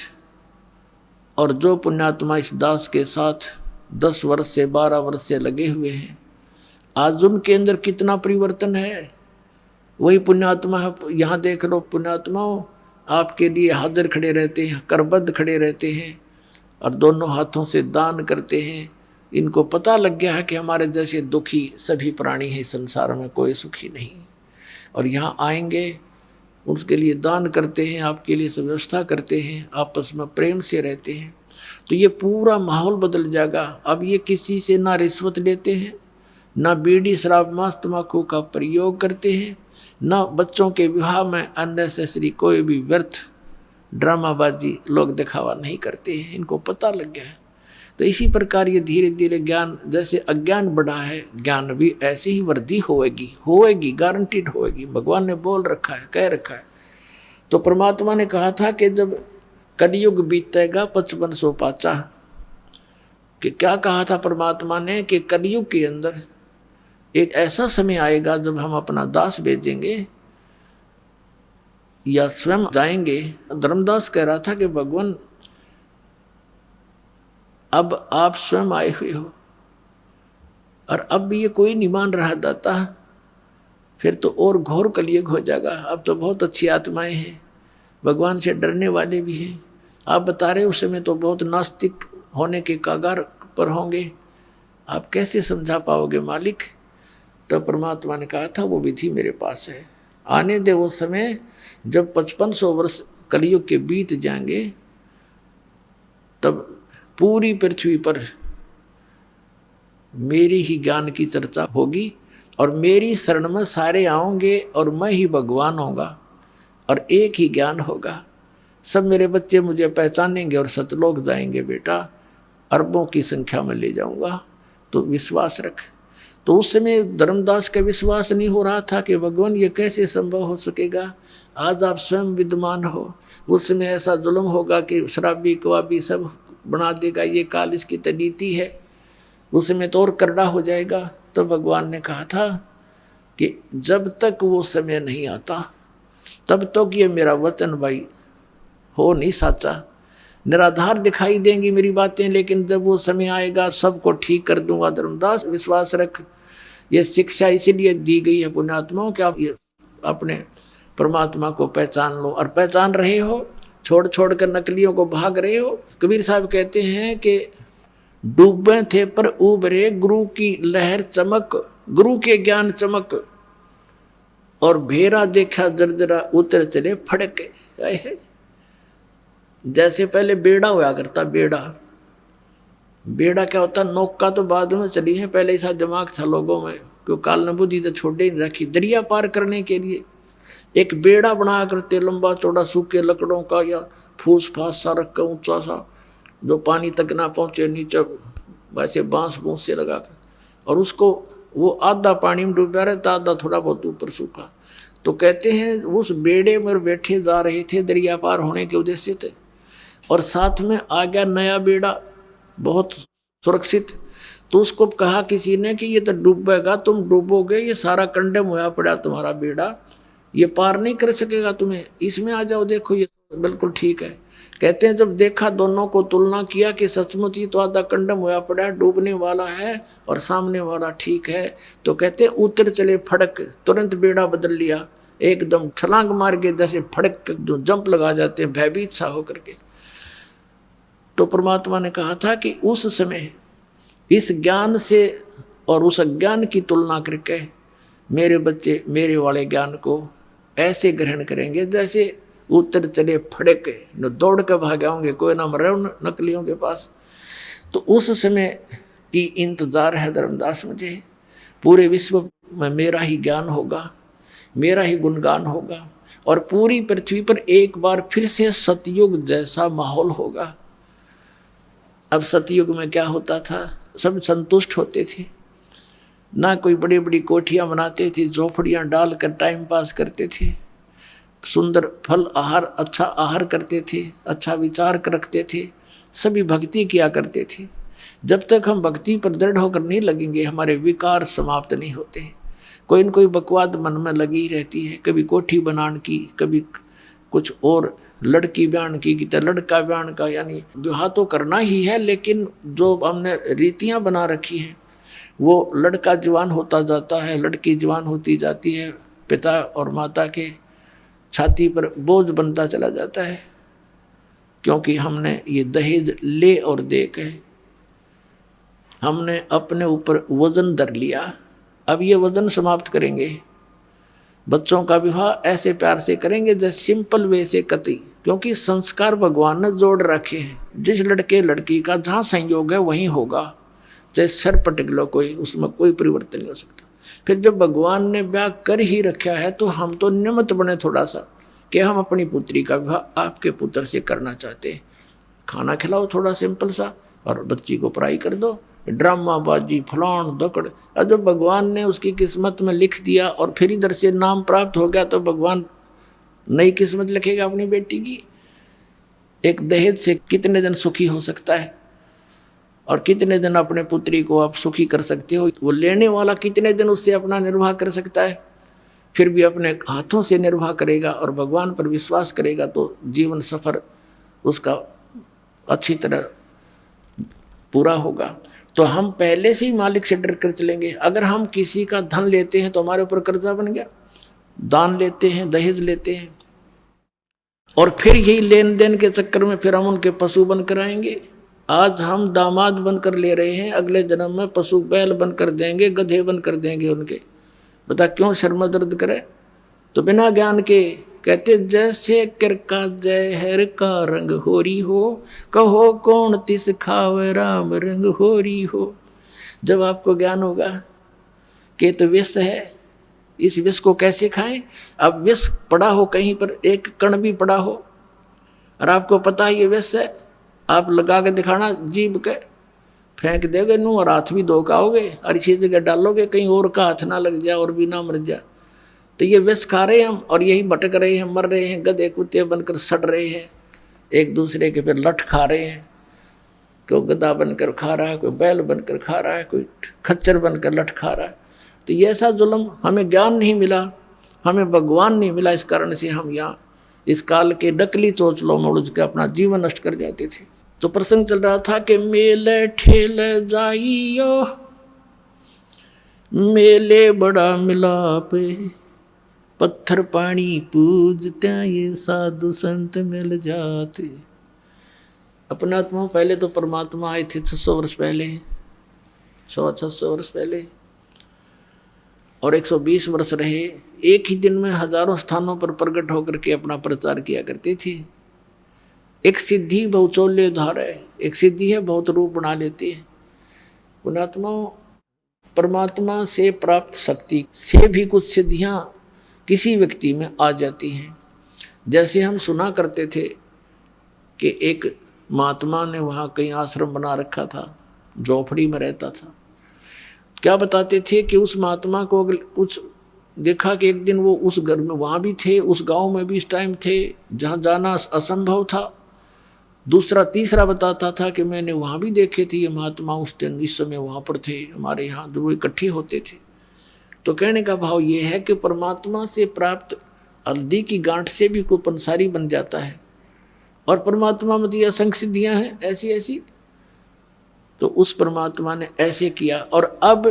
और जो पुण्यात्मा इस दास के साथ 10 वर्ष से 12 वर्ष से लगे हुए हैं, आज उनके अंदर कितना परिवर्तन है। वही पुण्यात्मा है, यहाँ देख लो पुण्यात्माओं आपके लिए हाजिर खड़े रहते हैं, करबद्ध खड़े रहते हैं और दोनों हाथों से दान करते हैं। इनको पता लग गया है कि हमारे जैसे दुखी सभी प्राणी हैं संसार में, कोई सुखी नहीं, और यहाँ आएंगे उसके लिए दान करते हैं, आपके लिए व्यवस्था करते हैं, आपस में प्रेम से रहते हैं। तो ये पूरा माहौल बदल जाएगा। अब ये किसी से ना रिश्वत लेते हैं, ना बीड़ी शराब मांस तम्बाकू का प्रयोग करते हैं, ना बच्चों के विवाह में अननेसेसरी कोई भी व्यर्थ ड्रामाबाजी लोग दिखावा नहीं करते हैं। इनको पता लग गया है। तो इसी प्रकार ये धीरे धीरे ज्ञान, जैसे अज्ञान बढ़ा है, ज्ञान भी ऐसे ही वृद्धि होएगी, गारंटीड होएगी। भगवान ने बोल रखा है, कह रखा है। तो परमात्मा ने कहा था कि जब कलयुग बीतेगा 5500 पाचा, कि क्या कहा था परमात्मा ने कि कलयुग के अंदर एक ऐसा समय आएगा जब हम अपना दास भेजेंगे या स्वयं जाएंगे। धर्मदास कह रहा था कि भगवान अब आप स्वयं आए हुए हो और अब भी ये कोई नहीं मान रहा दाता, फिर तो और घोर कलयुग हो जाएगा। अब तो बहुत अच्छी आत्माएं हैं, भगवान से डरने वाले भी हैं। आप बता रहे उस समय तो बहुत नास्तिक होने के कागार पर होंगे, आप कैसे समझा पाओगे मालिक। तो परमात्मा ने कहा था वो विधि मेरे पास है, आने दे वो समय जब 5500 वर्ष कलयुग के बीत जाएंगे, तब पूरी पृथ्वी पर मेरी ही ज्ञान की चर्चा होगी और मेरी शरण में सारे आओगे और मैं ही भगवान होगा और एक ही ज्ञान होगा। सब मेरे बच्चे मुझे पहचानेंगे और सतलोक जाएंगे बेटा, अरबों की संख्या में ले जाऊंगा, तो विश्वास रख। तो उस समय धर्मदास का विश्वास नहीं हो रहा था कि भगवान ये कैसे संभव हो सकेगा। आज आप स्वयं विद्यमान हो, उस समय ऐसा जुल्म होगा कि शराबी कवाबी सब बना देगा, ये काल इसकी तो नीति है, उस समय तो और करड़ा हो जाएगा। तो भगवान ने कहा था कि जब तक वो समय नहीं आता तब तक ये मेरा वचन भाई हो नहीं साचा। निराधार दिखाई देंगी मेरी बातें, लेकिन जब वो समय आएगा सबको ठीक कर दूंगा। धर्मदास विश्वास रख। ये शिक्षा इसीलिए दी गई है पुण्यात्माओं कि आप ये अपने परमात्मा को पहचान लो, और पहचान रहे हो, छोड़ छोड़ कर नकलियों को भाग रहे हो। कबीर साहब कहते हैं कि डूबे थे पर उबरे गुरु की लहर चमक, गुरु के ज्ञान चमक, और भेरा देखा जर्जरा उतर चले फड़के। जैसे पहले बेड़ा हुआ करता, बेड़ा क्या होता, नौका तो बाद में चली है, पहले ऐसा दिमाग था लोगों में, क्योंकि काल ने बुद्धि तो छोड़े ही रखी। दरिया पार करने के लिए एक बेड़ा बनाया करते, लंबा चौड़ा सूखे लकड़ों का या फूस फास सा रख कर ऊंचा सा, जो पानी तक ना पहुंचे, नीचे वैसे बांस बूंस से लगा कर, और उसको वो आधा पानी में डूबा रहता, आधा थोड़ा बहुत ऊपर सूखा। तो कहते हैं उस बेड़े में बैठे जा रहे थे दरिया पार होने के उद्देश्य से, और साथ में आ गया नया बेड़ा बहुत सुरक्षित। तो उसको कहा किसी ने कि ये तो डूबेगा, तुम डूबोगे, ये सारा कंडम हुआ पड़ा तुम्हारा बेड़ा, ये पार नहीं कर सकेगा तुम्हें, इसमें आ जाओ, देखो ये बिल्कुल ठीक है। कहते हैं जब देखा, दोनों को तुलना किया कि सचमुच ही तो आधा कंडम हुआ पड़ा है, डूबने वाला है और सामने वाला ठीक है, तो कहते हैं उतर चले फड़क, तुरंत बेड़ा बदल लिया, एकदम छलांग मार के जैसे फड़क जो जंप लगा जाते हैं भयभीत सा होकर के। तो परमात्मा ने कहा था कि उस समय इस ज्ञान से और उस अज्ञान की तुलना करके मेरे बच्चे मेरे वाले ज्ञान को ऐसे ग्रहण करेंगे जैसे उतर चले फड़क, न दौड़ कर भागे होंगे, कोई ना मरे नकलियों के पास। तो उस समय की इंतजार है धर्मदास मुझे, पूरे विश्व में मेरा ही ज्ञान होगा, मेरा ही गुणगान होगा, और पूरी पृथ्वी पर एक बार फिर से सतयुग जैसा माहौल होगा। अब सतयुग में क्या होता था, सब संतुष्ट होते थे, ना कोई बड़ी बड़ी कोठियाँ बनाते थे, झोपड़ियाँ डाल कर टाइम पास करते थे, सुंदर फल आहार अच्छा आहार करते थे, अच्छा विचार रखते थे, सभी भक्ति किया करते थे। जब तक हम भक्ति पर दृढ़ होकर नहीं लगेंगे हमारे विकार समाप्त नहीं होते। कोई न कोई बकवाद मन में लगी रहती है, कभी कोठी बनाने की, कभी कुछ और लड़की ब्यान की, लड़का ब्यान का, यानी विवाह तो करना ही है, लेकिन जो हमने रीतियां बना रखी हैं वो लड़का जवान होता जाता है, लड़की जवान होती जाती है, पिता और माता के छाती पर बोझ बनता चला जाता है, क्योंकि हमने ये दहेज ले और दे के हमने अपने ऊपर वजन धर लिया। अब ये वजन समाप्त करेंगे, बच्चों का विवाह ऐसे प्यार से करेंगे जैसे सिंपल वे से कति, क्योंकि संस्कार भगवान ने जोड़ रखे हैं। जिस लड़के लड़की का जहाँ संयोग है वहीं होगा, चाहे सर पटक लो कोई, उसमें कोई परिवर्तन नहीं हो सकता। फिर जब भगवान ने ब्याह कर ही रखा है तो हम तो निमित्त बने थोड़ा सा कि हम अपनी पुत्री का विवाह आपके पुत्र से करना चाहते हैं। खाना खिलाओ थोड़ा सिंपल सा, और बच्ची को पढ़ाई कर दो, ड्रामाबाजी फलान दकड़। और जब भगवान ने उसकी किस्मत में लिख दिया और फिर इधर से नाम प्राप्त हो गया, तो भगवान नई किस्मत लिखेगा अपनी बेटी की। एक दहेज से कितने दिन सुखी हो सकता है, और कितने दिन अपने पुत्री को आप सुखी कर सकते हो, वो लेने वाला कितने दिन उससे अपना निर्वाह कर सकता है। फिर भी अपने हाथों से निर्वाह करेगा और भगवान पर विश्वास करेगा तो जीवन सफर उसका अच्छी तरह पूरा होगा। तो हम पहले से ही मालिक से डर कर चलेंगे। अगर हम किसी का धन लेते हैं तो हमारे ऊपर कर्जा बन गया, दान लेते हैं, दहेज लेते हैं, और फिर यही लेन देन के चक्कर में फिर हम उनके पशु बनकर आएंगे। आज हम दामाद बनकर ले रहे हैं, अगले जन्म में पशु बैल बनकर देंगे, गधे बनकर देंगे उनके। बता क्यों शर्म दर्द करे। तो बिना ज्ञान के कहते जैसे कर का जहर का रंग होरी हो, कहो कौन तिस खावे राम रंग होरी हो। जब आपको ज्ञान होगा कि तो विष है, इस विष को कैसे खाएं। अब विष पड़ा हो कहीं पर, एक कण भी पड़ा हो और आपको पता है ये विष है, आप लगा के दिखाना, जीभ के फेंक देगे नू और हाथ भी धो खाओगे, और इसी जगह डालोगे कहीं और का हाथ ना लग जाए और भी ना मर जाए। तो ये विष खा रहे हैं हम, और यही भटक रहे हैं, मर रहे हैं, गधे कुत्ते बनकर सड़ रहे हैं, एक दूसरे के फिर लठ खा रहे हैं। कोई गधा बनकर खा रहा है, कोई बैल बनकर खा रहा है, कोई खच्चर बनकर लठ खा रहा है। तो ये ऐसा जुल्म, हमें ज्ञान नहीं मिला, हमें भगवान नहीं मिला, इस कारण से हम यहाँ इस काल के नकली चोचलों में उलझ के अपना जीवन नष्ट कर जाते थे। तो प्रसंग चल रहा था कि मेले ठेले जाइयो, मेले बड़ा मिलाप, पत्थर पानी पूजते ये साधु संत मिल जाते। अपने आत्मा पहले तो परमात्मा आए थे 600 वर्ष पहले, 600 वर्ष पहले, और 120 वर्ष रहे। एक ही दिन में हजारों स्थानों पर प्रकट होकर के अपना प्रचार किया करते थे। एक सिद्धि बहुचोल्य धार है, एक सिद्धि है बहुत रूप बना लेती है। पुणात्मा परमात्मा से प्राप्त शक्ति से भी कुछ सिद्धियां किसी व्यक्ति में आ जाती हैं। जैसे हम सुना करते थे कि एक महात्मा ने वहाँ कहीं आश्रम बना रखा था, झोपड़ी में रहता था। क्या बताते थे कि उस महात्मा को कुछ देखा कि एक दिन वो उस घर में वहाँ भी थे, उस गांव में भी इस टाइम थे जहाँ जाना असंभव था। दूसरा तीसरा बताता था कि मैंने वहाँ भी देखे थे ये महात्मा, उस दिन इस समय वहाँ पर थे हमारे यहाँ, जो वो इकट्ठे होते थे। तो कहने का भाव ये है कि परमात्मा से प्राप्त हल्दी की गांठ से भी कोई पंसारी बन जाता है, और परमात्मा में तो असंख्य सिद्धियाँ हैं ऐसी ऐसी। तो उस परमात्मा ने ऐसे किया, और अब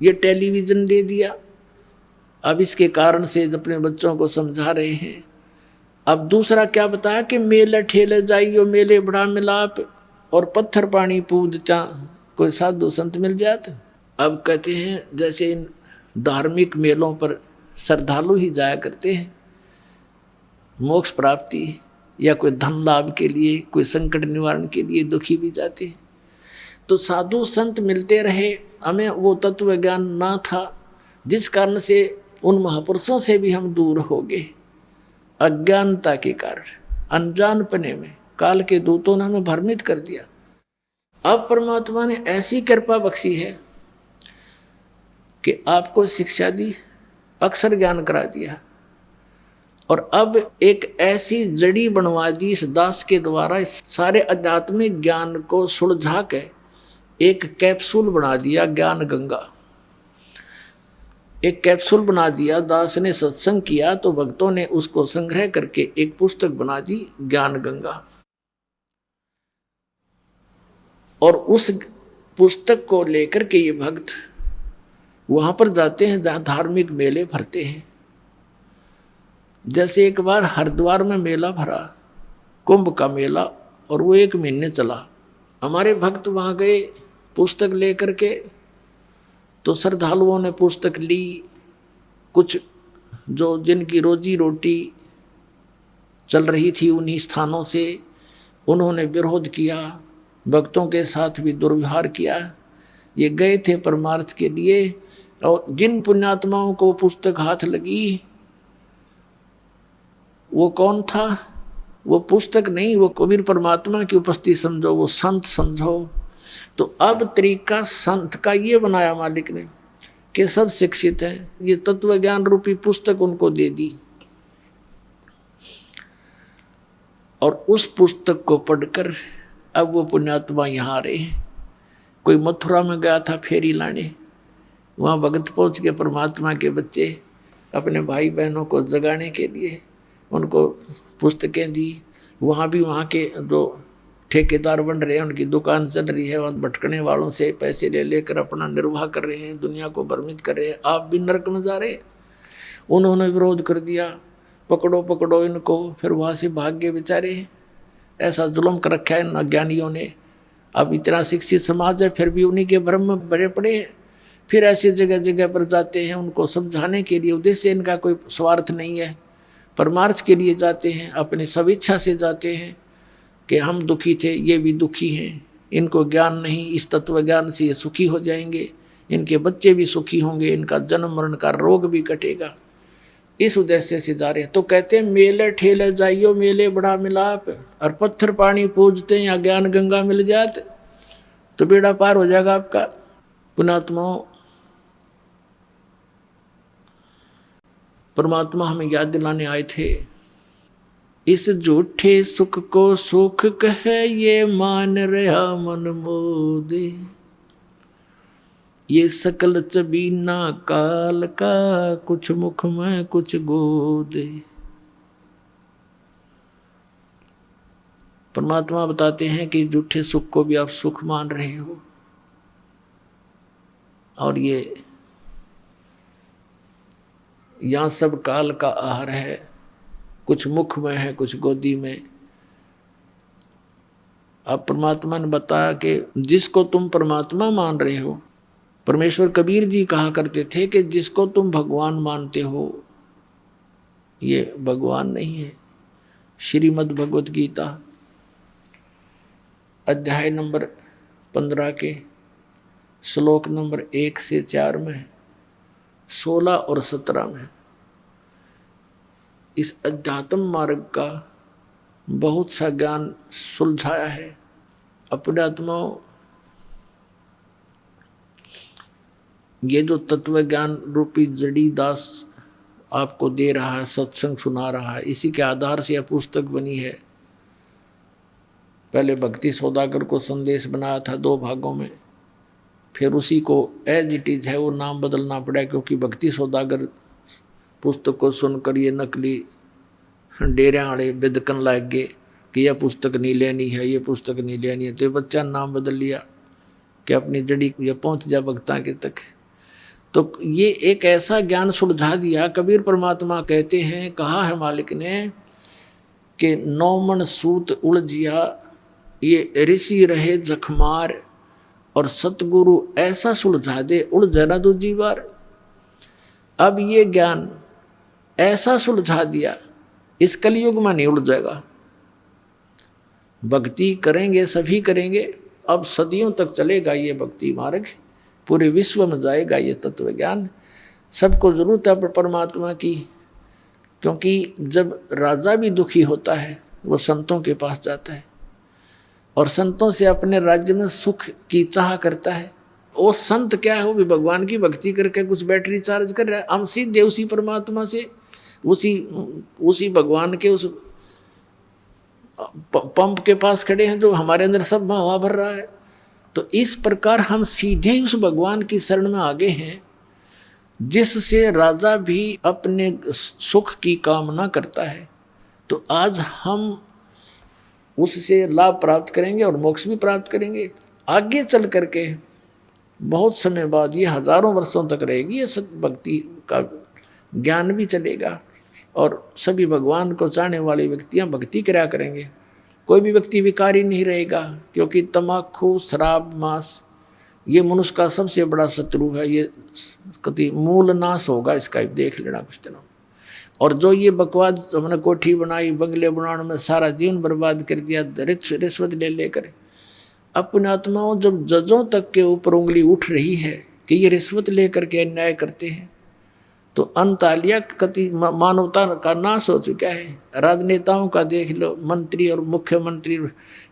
ये टेलीविज़न दे दिया। अब इसके कारण से अपने बच्चों को समझा रहे हैं। अब दूसरा क्या बताया कि मेले ठेले जाइयो मेले बड़ा मिलाप, और पत्थर पानी पूज चा कोई साधु संत मिल जाते। अब कहते हैं जैसे इन धार्मिक मेलों पर श्रद्धालु ही जाया करते हैं मोक्ष प्राप्ति या कोई धन लाभ के लिए, कोई संकट निवारण के लिए, दुखी भी जाते हैं। तो साधु संत मिलते रहे, हमें वो तत्व ज्ञान ना था, जिस कारण से उन महापुरुषों से भी हम दूर हो गए। अज्ञानता के कारण, अनजानपने में काल के दूतों ने हमें भ्रमित कर दिया। अब परमात्मा ने ऐसी कृपा बख्शी है कि आपको शिक्षा दी, अक्षर ज्ञान करा दिया, और अब एक ऐसी जड़ी बनवा दी इस दास के द्वारा, इस सारे आध्यात्मिक ज्ञान को सुलझा के एक कैप्सूल बना दिया, ज्ञान गंगा। एक कैप्सूल बना दिया। दास ने सत्संग किया तो भक्तों ने उसको संग्रह करके एक पुस्तक बना दी, ज्ञान गंगा। और उस पुस्तक को लेकर के ये भक्त वहां पर जाते हैं जहां धार्मिक मेले भरते हैं। जैसे एक बार हरिद्वार में मेला भरा, कुंभ का मेला, और वो 1 महीने चला। हमारे भक्त वहां गए पुस्तक लेकर के, तो श्रद्धालुओं ने पुस्तक ली। कुछ जो जिनकी रोजी रोटी चल रही थी उन्हीं स्थानों से, उन्होंने विरोध किया, भक्तों के साथ भी दुर्व्यवहार किया। ये गए थे परमार्थ के लिए, और जिन पुण्यात्माओं को पुस्तक हाथ लगी वो कौन था? वो पुस्तक नहीं, वो कबीर परमात्मा की उपस्थिति समझो, वो संत समझो। तो अब तरीका संत का ये बनाया मालिक ने कि सब शिक्षित है, ये तत्व ज्ञान रूपी पुस्तक उनको दे दी, और उस पुस्तक को पढ़कर अब वो पुण्यात्मा यहाँ आ रहे हैं। कोई मथुरा में गया था फेरी लाने, वहाँ भगत पहुँच के परमात्मा के बच्चे अपने भाई बहनों को जगाने के लिए उनको पुस्तकें दी। वहाँ भी वहाँ के जो ठेकेदार बन रहे हैं, उनकी दुकान चल रही है, वहाँ भटकने वालों से पैसे ले लेकर अपना निर्वाह कर रहे हैं, दुनिया को भ्रमित कर रहे हैं। आप भी नरक में जा रहे। उन्होंने विरोध कर दिया, पकड़ो पकड़ो इनको। फिर वहाँ से भाग गए बेचारे। ऐसा जुल्म कर रखा है इन अज्ञानियों ने। अब इतना शिक्षित समाज है फिर भी उन्हीं के भ्रम में भरे पड़े हैं। फिर ऐसी जगह जगह पर जाते हैं उनको समझाने के लिए। उद्देश्य इनका कोई स्वार्थ नहीं है, परमार्थ के लिए जाते हैं, अपनी स्वेच्छा से जाते हैं कि हम दुखी थे, ये भी दुखी हैं, इनको ज्ञान नहीं, इस तत्व ज्ञान से ये सुखी हो जाएंगे, इनके बच्चे भी सुखी होंगे, इनका जन्म मरण का रोग भी कटेगा। इस उद्देश्य से जा रहे हैं। तो कहते हैं मेले ठेले जाइयो मेले बड़ा मिलाप, और पत्थर पानी पूजते या ज्ञान गंगा मिल जाते तो बेड़ा पार हो जाएगा आपका। पुण्यात्माओं, परमात्मा हमें याद दिलाने आए थे, इस झूठे सुख को सुख कहे ये मान रहा मन मोदे, ये सकल चबीना काल का कुछ मुख में कुछ गोदे। परमात्मा बताते हैं कि झूठे सुख को भी आप सुख मान रहे हो, और ये यहाँ सब काल का आहार है, कुछ मुख में है कुछ गोदी में। अब परमात्मा ने बताया कि जिसको तुम परमात्मा मान रहे हो, परमेश्वर कबीर जी कहा करते थे कि जिसको तुम भगवान मानते हो ये भगवान नहीं है। श्रीमद् भगवत गीता अध्याय नंबर 15 के श्लोक नंबर 1 से 4 में, 16 और 17 में इस अध्यात्म मार्ग का बहुत सा ज्ञान सुलझाया है। अपने आत्माओं, ये जो तत्व ज्ञान रूपी जड़ी दास आपको दे रहा है, सत्संग सुना रहा है, इसी के आधार से यह पुस्तक बनी है। पहले भक्ति सौदागर को संदेश बनाया था 2 भागों में, फिर उसी को एज इट इज है वो नाम बदलना पड़ा, क्योंकि भक्ति सौदागर पुस्तक को सुनकर ये नकली डेरे वाले बिदकन लग गए कि यह पुस्तक नहीं लेनी है, ये पुस्तक नहीं लेनी है। तो बच्चा नाम बदल लिया कि अपनी जड़ी ये पहुँच जा भक्ता के तक। तो ये एक ऐसा ज्ञान सुलझा दिया। कबीर परमात्मा कहते हैं, कहा है मालिक ने कि 9 मन सूत उलझिया, ये ऋषि रहे जखमार, और सतगुरु ऐसा सुलझा दे उलझा ना दूजी बार। अब ये ज्ञान ऐसा सुलझा दिया, इस कलयुग में नहीं उलझेगा। भक्ति करेंगे सभी करेंगे, अब सदियों तक चलेगा ये भक्ति मार्ग, पूरे विश्व में जाएगा ये तत्व ज्ञान। सबको जरूरत है परमात्मा की, क्योंकि जब राजा भी दुखी होता है वो संतों के पास जाता है और संतों से अपने राज्य में सुख की चाह करता है। वो संत क्या है, वो भी भगवान की भक्ति करके कुछ बैटरी चार्ज कर रहा है। हम सीधे उसी परमात्मा से, उसी भगवान के उस पंप के पास खड़े हैं जो हमारे अंदर सब में हवा भर रहा है। तो इस प्रकार हम सीधे ही उस भगवान की शरण में आगे हैं, जिससे राजा भी अपने सुख की कामना करता है। तो आज हम उससे लाभ प्राप्त करेंगे और मोक्ष भी प्राप्त करेंगे। आगे चल करके बहुत समय बाद, ये हजारों वर्षों तक रहेगी ये सत भक्ति का ज्ञान भी चलेगा और सभी भगवान को चाहने वाले व्यक्तियां भक्ति करा करेंगे। कोई भी व्यक्ति विकारी नहीं रहेगा, क्योंकि तम्बाकू, शराब, मांस ये मनुष्य का सबसे बड़ा शत्रु है। ये कति मूल नाश होगा इसका, देख लेना कुछ दिनों। और जो ये बकवाद हमने कोठी बनाई, बंगले बनाने में सारा जीवन बर्बाद कर दिया रिश्वत ले लेकर, अपने आत्माओं जब जजों तक के ऊपर उंगली उठ रही है कि ये रिश्वत लेकर के अन्याय करते हैं, तो अंतालिया कति मानवता का नाश हो चुका है। राजनेताओं का देख लो, मंत्री और मुख्यमंत्री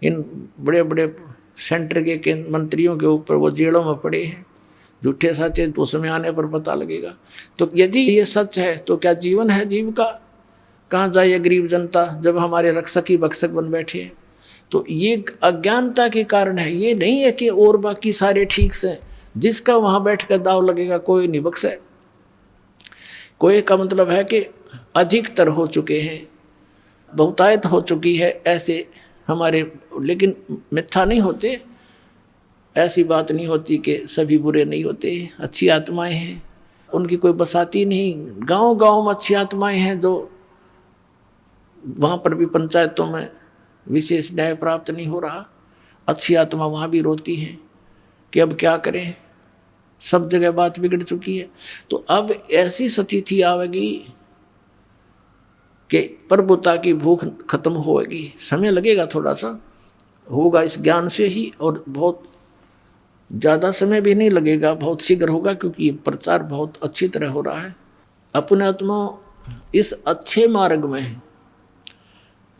इन बड़े बड़े सेंटर के मंत्रियों के ऊपर वो जेलों में पड़े हैं। झूठे सच्चे तो समय आने पर पता लगेगा। तो यदि ये सच है तो क्या जीवन है जीव का? कहाँ जाए गरीब जनता जब हमारे रक्षक ही भक्षक बन बैठे हैं? तो ये अज्ञानता के कारण है। ये नहीं है कि और बाकी सारे ठीक से, जिसका वहाँ बैठ कर दाव लगेगा कोई नहीं बख्शे। कोई का मतलब है कि अधिकतर हो चुके हैं, बहुतायत हो चुकी है ऐसे हमारे, लेकिन मिथ्या नहीं होते। ऐसी बात नहीं होती कि सभी बुरे नहीं होते, अच्छी आत्माएं हैं, उनकी कोई बसाती नहीं। गांव गांव में अच्छी आत्माएं हैं जो वहाँ पर भी पंचायतों में विशेष न्याय प्राप्त नहीं हो रहा। अच्छी आत्मा वहाँ भी रोती है कि अब क्या करें, सब जगह बात बिगड़ चुकी है। तो अब ऐसी स्थिति आवेगी कि प्रभुता की भूख खत्म होगी। समय लगेगा, थोड़ा सा होगा इस ज्ञान से ही, और बहुत ज़्यादा समय भी नहीं लगेगा, बहुत शीघ्र होगा, क्योंकि ये प्रचार बहुत अच्छी तरह हो रहा है। अपने आत्मा इस अच्छे मार्ग में है।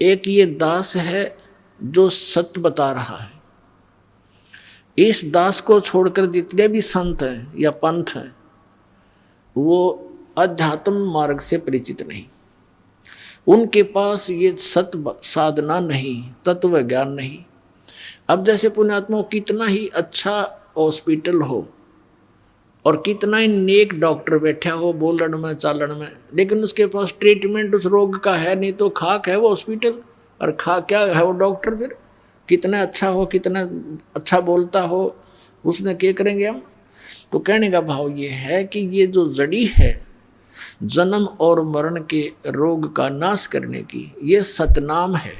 एक ये दास है जो सत्य बता रहा है। इस दास को छोड़कर जितने भी संत हैं या पंथ हैं वो अध्यात्म मार्ग से परिचित नहीं, उनके पास ये सत्य साधना नहीं, तत्व ज्ञान नहीं। अब जैसे पुण्यात्मा कितना ही अच्छा हॉस्पिटल हो और कितना ही नेक डॉक्टर बैठा हो बोलन में चालन में, लेकिन उसके पास ट्रीटमेंट उस रोग का है नहीं, तो खाक है वो हॉस्पिटल और खा क्या है वो डॉक्टर। फिर कितना अच्छा हो, कितना अच्छा बोलता हो, उसने क्या करेंगे हम? तो कहने का भाव ये है कि ये जो जड़ी है जन्म और मरण के रोग का नाश करने की, ये सतनाम है।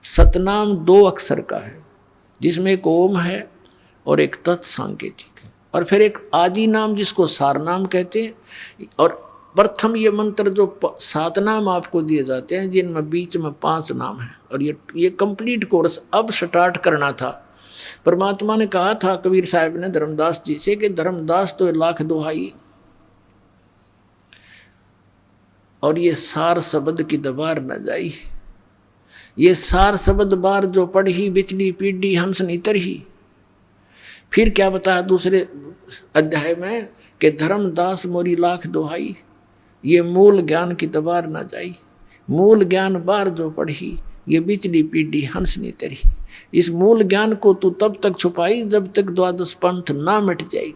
सतनाम 2 अक्षर का है, जिसमें एक ओम है और एक तत्सांकेतिक है, और फिर एक आदि नाम जिसको सार नाम कहते हैं। और प्रथम ये मंत्र जो 7 नाम आपको दिए जाते हैं, जिनमें बीच में 5 नाम हैं, और ये कंप्लीट कोर्स अब स्टार्ट करना था। परमात्मा ने कहा था कबीर साहब ने धर्मदास जी से कि धर्मदास तो 1,00,000 दुहाई, और ये सार शब्द की दबार न जाई। ये सार शब्द बार जो पढ़ी बिचली पीढ़ी हंस नीतर ही, फिर क्या बताया दूसरे अध्याय में कि धर्मदास मोरी लाख दोहाई, ये मूल ज्ञान की तबार ना जाई, मूल ज्ञान बार जो पढ़ी, ये बिचली पीढ़ी हंसनी तेरी। इस मूल ज्ञान को तू तब तक छुपाई जब तक द्वादश पंथ ना मिट जाए।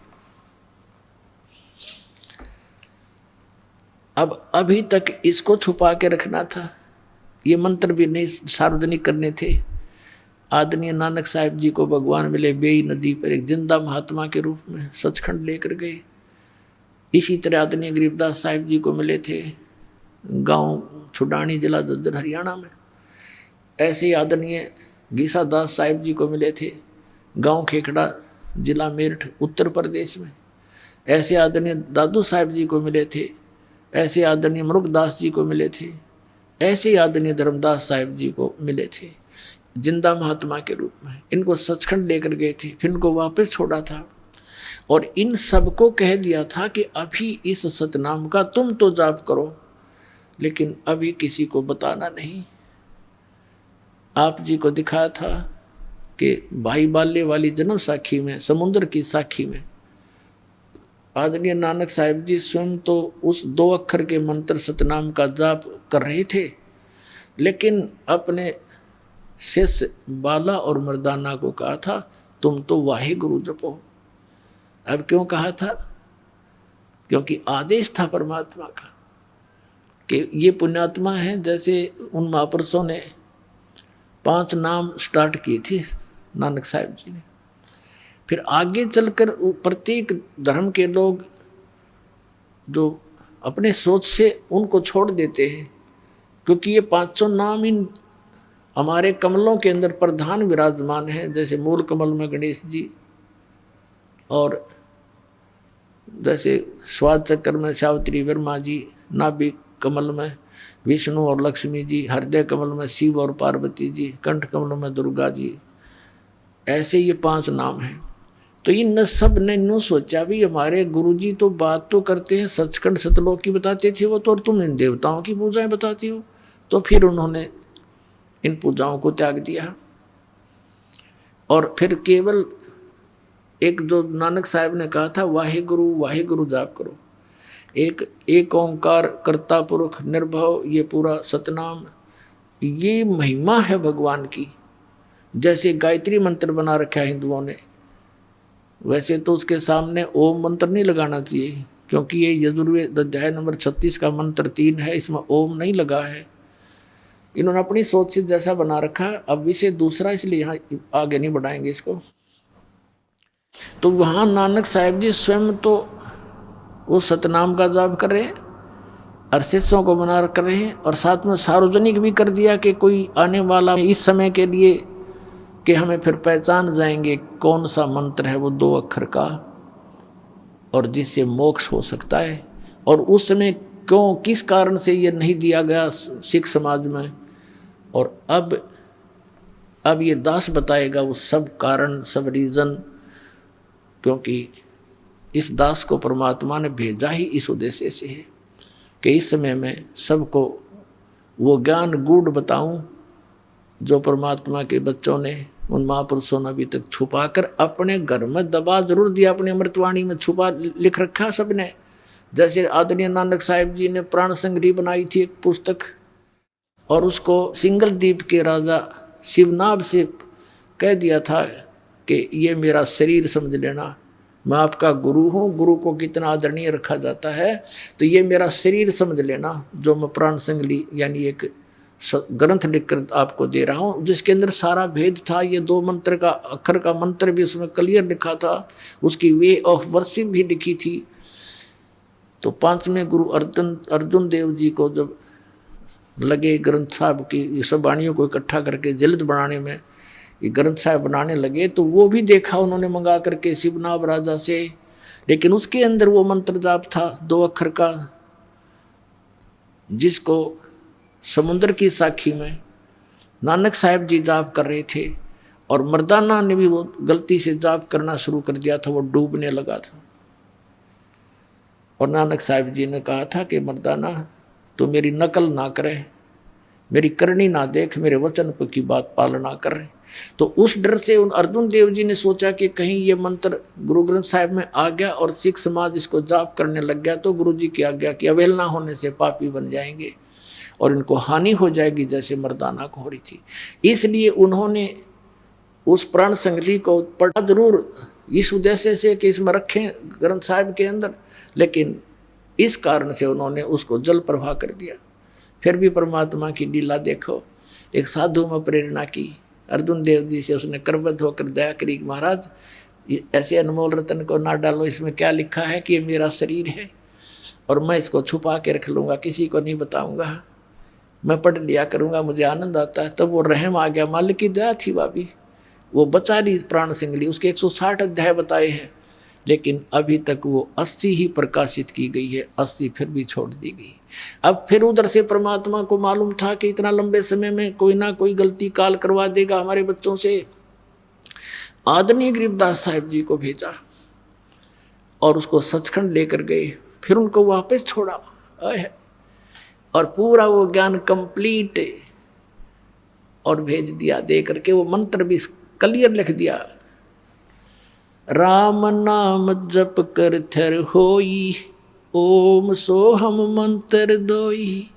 अब अभी तक इसको छुपा के रखना था, ये मंत्र भी नहीं सार्वजनिक करने थे। आदरणीय नानक साहिब जी को भगवान मिले बेई नदी पर एक जिंदा महात्मा के रूप में, सचखंड लेकर गए। इसी तरह आदरणीय गरीबदास साहिब जी को मिले थे गांव छुडानी, जिला झज्जर, हरियाणा में। ऐसे ही आदरणीय गीसा दास साहिब जी को मिले थे गांव खेखड़ा, जिला मेरठ, उत्तर प्रदेश में। ऐसे आदरणीय दादू साहिब जी को मिले थे, ऐसे आदरणीय मुरुगदास जी को मिले थे, ऐसे ही आदरणीय धर्मदास साहिब जी को मिले थे जिंदा महात्मा के रूप में। इनको सचखंड लेकर गए थे, फिर इनको वापस छोड़ा था और इन सबको कह दिया था कि अभी इस सतनाम का तुम तो जाप करो, लेकिन अभी किसी को बताना नहीं। आप जी को दिखाया था कि भाई बाले वाली जन्म साखी में, समुद्र की साखी में आदरणीय नानक साहिब जी स्वयं तो उस 2 अक्षर के मंत्र सतनाम का जाप कर रहे थे, लेकिन अपने शिष्य बाला और मर्दाना को कहा था तुम तो वाहे गुरु जपो। अब क्यों कहा था? क्योंकि आदेश था परमात्मा का कि ये पुण्यात्मा हैं। जैसे उन महापुरुषों ने 5 नाम स्टार्ट किए थे नानक साहिब जी ने, फिर आगे चलकर प्रत्येक धर्म के लोग जो अपने सोच से उनको छोड़ देते हैं, क्योंकि ये 500 नाम इन हमारे कमलों के अंदर प्रधान विराजमान हैं। जैसे मूल कमल में गणेश जी, और जैसे स्वाद चक्र में सावित्री वर्मा जी, नाभि कमल में विष्णु और लक्ष्मी जी, हृदय कमल में शिव और पार्वती जी, कंठ कमल में दुर्गा जी, ऐसे ये 5 नाम हैं। तो इन सब ने यूँ सोचा भी हमारे गुरुजी तो बात तो करते हैं सचखंड सतलोक की बताते थे वो तो, और तुम इन देवताओं की पूजाएं बताती हो। तो फिर उन्होंने इन पूजाओं को त्याग दिया और फिर केवल एक जो नानक साहब ने कहा था वाहे गुरु जाप करो, एक ओंकार कर्ता पुरुष निर्भव, ये पूरा सतनाम, ये महिमा है भगवान की। जैसे गायत्री मंत्र बना रखा है हिंदुओं ने, वैसे तो उसके सामने ओम मंत्र नहीं लगाना चाहिए, क्योंकि ये यजुर्वेद अध्याय नंबर 36 का मंत्र 3 है, इसमें ओम नहीं लगा है। इन्होंने अपनी सोच से जैसा बना रखा, अब इसे दूसरा, इसलिए यहाँ आगे नहीं बढ़ाएंगे इसको। तो वहाँ नानक साहिब जी स्वयं तो वो सतनाम का जाप कर रहे हैं और शिष्यों को बना कर रहे हैं, और साथ में सार्वजनिक भी कर दिया कि कोई आने वाला इस समय के लिए कि हमें फिर पहचान जाएंगे कौन सा मंत्र है वो 2 अक्षर का और जिससे मोक्ष हो सकता है। और उस समय क्यों, किस कारण से ये नहीं दिया गया सिख समाज में, और अब ये दास बताएगा वो सब कारण, सब रीज़न, क्योंकि इस दास को परमात्मा ने भेजा ही इस उद्देश्य से है कि इस समय में सबको वो ज्ञान गूढ़ बताऊं जो परमात्मा के बच्चों ने, उन महापुरुषों ने अभी तक छुपा कर अपने घर में दबा जरूर दिया, अपनी अमृतवाणी में छुपा लिख रखा सबने। जैसे आदरणीय नानक साहिब जी ने प्राण संग्रही बनाई थी एक पुस्तक, और उसको सिंगल द्वीप के राजा शिवनाभ से कह दिया था कि ये मेरा शरीर समझ लेना, मैं आपका गुरु हूँ। गुरु को कितना आदरणीय रखा जाता है, तो ये मेरा शरीर समझ लेना जो मैं प्राण संग्रही यानी एक ग्रंथ लिखकर आपको दे रहा हूँ, जिसके अंदर सारा भेद था। ये 2 मंत्र का अक्षर का मंत्र भी उसमें क्लियर लिखा था, उसकी वे ऑफ वर्शिप भी लिखी थी। तो 5वें गुरु अर्जुन देव जी को जब लगे ग्रंथ साहब की ये सब वाणियों को इकट्ठा करके जल्द बनाने में, ये ग्रंथ साहब बनाने लगे, तो वो भी देखा उन्होंने मंगा करके शिवनाभ राजा से, लेकिन उसके अंदर वो मंत्र जाप था 2 अक्षर का, जिसको समुद्र की साखी में नानक साहिब जी जाप कर रहे थे, और मर्दाना ने भी वो गलती से जाप करना शुरू कर दिया था, वो डूबने लगा था। और नानक साहिब जी ने कहा था कि मर्दाना तो मेरी नकल ना करे, मेरी करनी ना देख, मेरे वचन की बात पालना कर। तो उस डर से उन अर्जुन देव जी ने सोचा कि कहीं ये मंत्र गुरु ग्रंथ साहिब में आ गया और सिख समाज इसको जाप करने लग गया तो गुरु जी की आज्ञा की अवहेलना होने से पापी बन जाएंगे और इनको हानि हो जाएगी जैसे मर्दाना को हो रही थी। इसलिए उन्होंने उस प्राण संगली को पढ़ा जरूर इस उद्देश्य से कि इसमें रखें ग्रंथ साहिब के अंदर, लेकिन इस कारण से उन्होंने उसको जल प्रवाह कर दिया। फिर भी परमात्मा की लीला देखो, एक साधु में प्रेरणा की, अर्जुन देव जी से उसने करबद्ध होकर दया करी, महाराज ऐसे अनमोल रतन को ना डालो, इसमें क्या लिखा है कि ये मेरा शरीर है और मैं इसको छुपा के रख लूँगा, किसी को नहीं बताऊँगा, मैं पढ़ लिया करूँगा, मुझे आनंद आता है। तब वो रहम आ गया, मालिक की दया थी भाभी, वो बचा ली प्राण सिंगली। उसके 160 अध्याय बताए हैं, लेकिन अभी तक वो 80 ही प्रकाशित की गई है, 80 फिर भी छोड़ दी गई। अब फिर उधर से परमात्मा को मालूम था कि इतना लंबे समय में कोई ना कोई गलती काल करवा देगा हमारे बच्चों से। आदरणीय गरीबदास साहिब जी को भेजा और उसको सचखंड लेकर गए, फिर उनको वापस छोड़ा और पूरा वो ज्ञान कंप्लीट और भेज दिया। दे करके वो मंत्र भी क्लियर लिख दिया, राम नाम जप कर थर होई, ओम सोहम मंत्र दोई,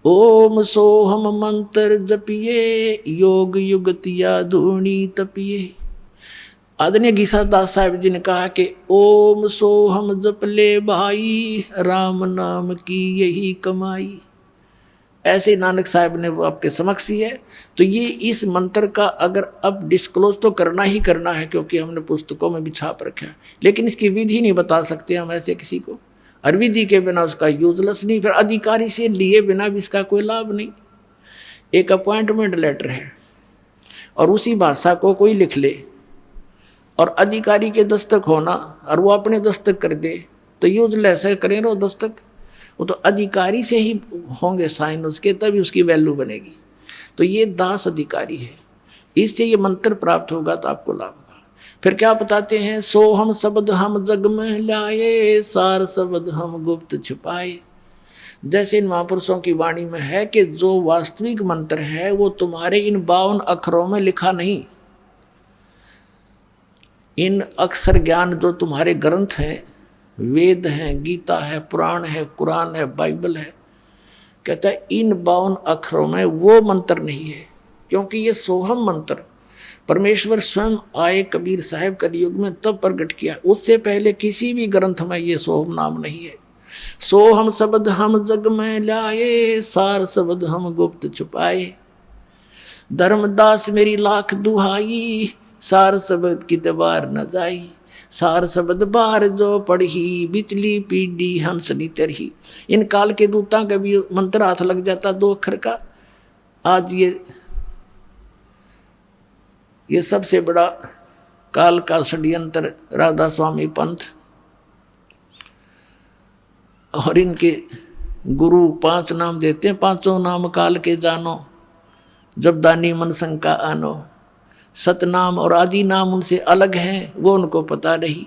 ओम सोहम मंत्र जपिए, योग युगतिया धूनी तपिए। आदरणीय गीसादास साहिब जी ने कहा कि ओम सोहम जप ले भाई, राम नाम की यही कमाई। ऐसे नानक साहब ने वो आपके समक्ष ही है। तो ये इस मंत्र का अगर अब डिस्क्लोज तो करना ही करना है, क्योंकि हमने पुस्तकों में भी छाप रखा है, लेकिन इसकी विधि नहीं बता सकते हम ऐसे किसी को, और विधि के बिना उसका यूजलेस नहीं, फिर अधिकारी से लिए बिना भी इसका कोई लाभ नहीं। एक अपॉइंटमेंट लेटर है और उसी भाषा को कोई लिख ले और अधिकारी के दस्तक होना और वो अपने दस्तक कर दे तो यूजलेस है, करें रो दस्तक, वो तो अधिकारी से ही होंगे साइन उसके, तभी उसकी वैल्यू बनेगी। तो ये दास अधिकारी है, इससे ये मंत्र प्राप्त होगा तो आपको लाभ होगा। फिर क्या बताते हैं, सोहम शब्द हम जग में लाए, सार शब्द हम गुप्त छुपाए। जैसे इन महापुरुषों की वाणी में है कि जो वास्तविक मंत्र है वो तुम्हारे इन 52 अक्षरों में लिखा नहीं। इन अक्षर ज्ञान जो तुम्हारे ग्रंथ हैं, वेद हैं, गीता है, पुराण है, कुरान है, बाइबल है, कहता है इन 52 अक्षरों में वो मंत्र नहीं है, क्योंकि ये सोहम मंत्र परमेश्वर स्वयं आए कबीर साहब कलयुग में तब प्रकट किया, उससे पहले किसी भी ग्रंथ में ये सोहम नाम नहीं है। सोहम शब्द हम जग में लाए, सार शब्द हम गुप्त छुपाए। धर्मदास मेरी लाख दुहाई, सार शब्द की तबार न जाई। सार शब्द बार जो पढ़ी, बिचली पीढ़ी हंसनी तरही। इन काल के दूता का भी मंत्र हाथ लग जाता 2 अक्षर का। आज ये सबसे बड़ा काल का षड्यंत्र राधा स्वामी पंथ और इनके गुरु 5 नाम देते हैं, 5 नाम काल के जानो, जब दानी मन शंका आनो। सतनाम और आदि नाम उनसे अलग हैं, वो उनको पता नहीं।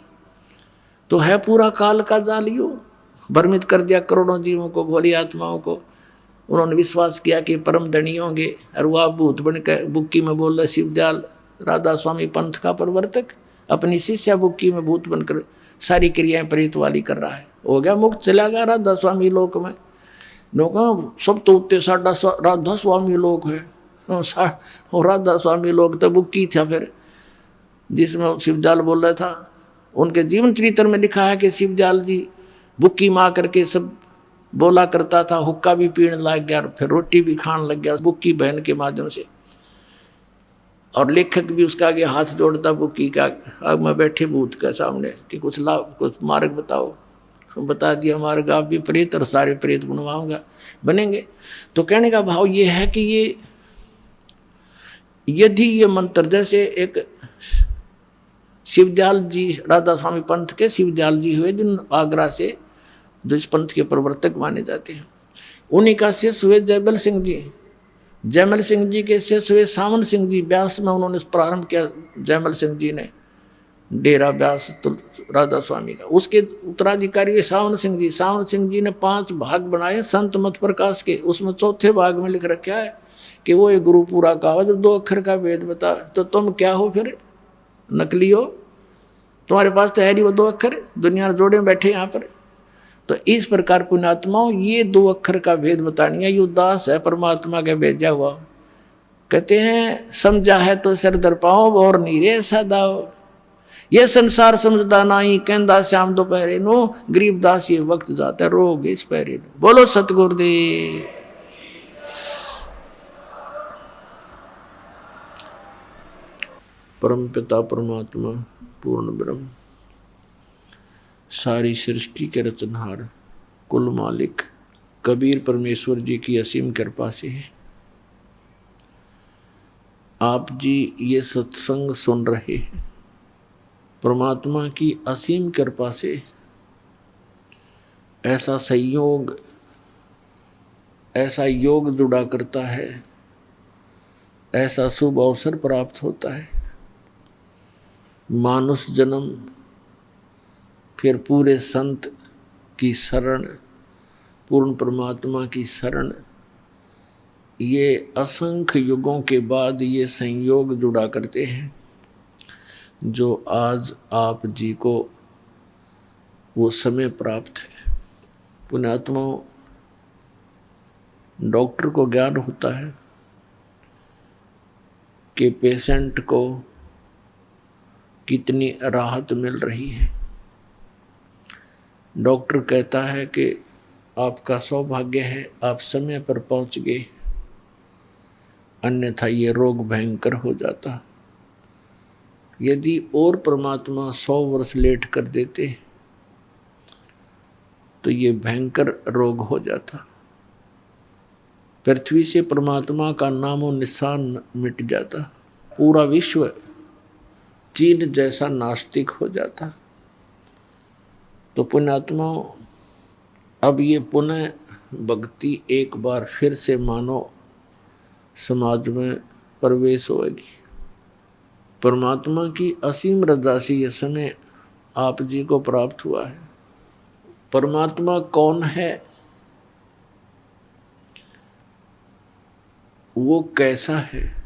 तो है पूरा काल का जालियो, भ्रमित कर दिया करोड़ों जीवों को, भोली आत्माओं को। उन्होंने विश्वास किया कि परम धनी होंगे और वह भूत बनकर बुक्की में बोल रहे। शिवदयाल राधा स्वामी पंथ का प्रवर्तक अपनी शिष्या बुक्की में भूत बनकर सारी क्रियाएं प्रेत वाली कर रहा है। हो गया मुक्त, चला गया राधा स्वामी लोक में। लोग सब तो उत्ते साढ़ा राधा स्वामी लोक है, और राधा स्वामी लोग तो बुक्की था। फिर जिसमें शिवदयाल बोल रहा था, उनके जीवन चरित्र में लिखा है कि शिवदयाल जी बुक्की माँ करके सब बोला करता था, हुक्का भी पीने लग गया, फिर रोटी भी खाने लग गया बुक्की बहन के माध्यम से। और लेखक भी उसका आगे हाथ जोड़ता बुक्की का, अब मैं बैठे भूत के सामने कि कुछ लाभ, कुछ मार्ग बताओ। बता दिया मार्ग, आप भी प्रेत और सारे प्रेत बनवाऊंगा, बनेंगे। तो कहने का भाव ये है कि ये यदि ये मंत्र, जैसे एक शिवदयाल जी राधा स्वामी पंथ के शिवदयाल जी हुए, जिन आगरा से जो इस पंथ के प्रवर्तक माने जाते हैं, उन्हीं का शिष्य हुए जयमल सिंह जी। जयमल सिंह जी के शिष्य हुए सावन सिंह जी। ब्यास में उन्होंने प्रारंभ किया जयमल सिंह जी ने डेरा ब्यास तो राधा स्वामी का। उसके उत्तराधिकारी हुए सावन सिंह जी। सावन सिंह जी ने 5 भाग बनाए संत मत प्रकाश के, उसमें 4थे भाग में लिख रखा है कि वो एक गुरु पूरा कहा जो 2 अक्षर का वेद बता, तो तुम क्या हो फिर? नकली हो? तुम्हारे पास तो है नहीं वो 2 अक्षर, दुनिया जोड़े बैठे यहाँ पर। तो इस प्रकार पुण्यात्माओं ये 2 अक्षर का भेद बतानी है। ये उदास है परमात्मा के भेजा हुआ। कहते हैं समझा है तो सिर दर पाओ और नीरे सदाओ, ये संसार समझदा नहीं कहंदा श्याम दोपहरे नो, गरीबदास ये वक्त जाता है रोग इस पैरे नो। बोलो सतगुरुदेव। परम पिता परमात्मा पूर्ण ब्रह्म सारी सृष्टि के रचनहार कुल मालिक कबीर परमेश्वर जी की असीम कृपा से है आप जी ये सत्संग सुन रहे हैं। परमात्मा की असीम कृपा से ऐसा संयोग, ऐसा योग जुड़ा करता है, ऐसा शुभ अवसर प्राप्त होता है। मानुष जन्म, फिर पूरे संत की शरण, पूर्ण परमात्मा की शरण, ये असंख्य युगों के बाद ये संयोग जुड़ा करते हैं जो आज आप जी को वो समय प्राप्त है। पुण्यात्माओं, डॉक्टर को ज्ञान होता है कि पेशेंट को कितनी राहत मिल रही है। डॉक्टर कहता है कि आपका सौभाग्य है आप समय पर पहुंच गए, अन्यथा ये रोग भयंकर हो जाता। यदि और परमात्मा 100 वर्ष लेट कर देते तो ये भयंकर रोग हो जाता। पृथ्वी से परमात्मा का नामो निशान मिट जाता। पूरा विश्व चीन जैसा नास्तिक हो जाता। तो पुण्यात्माओं, अब ये पुनः भक्ति एक बार फिर से मानो समाज में प्रवेश होगी। परमात्मा की असीम रजा से यह समय आप जी को प्राप्त हुआ है। परमात्मा कौन है, वो कैसा है,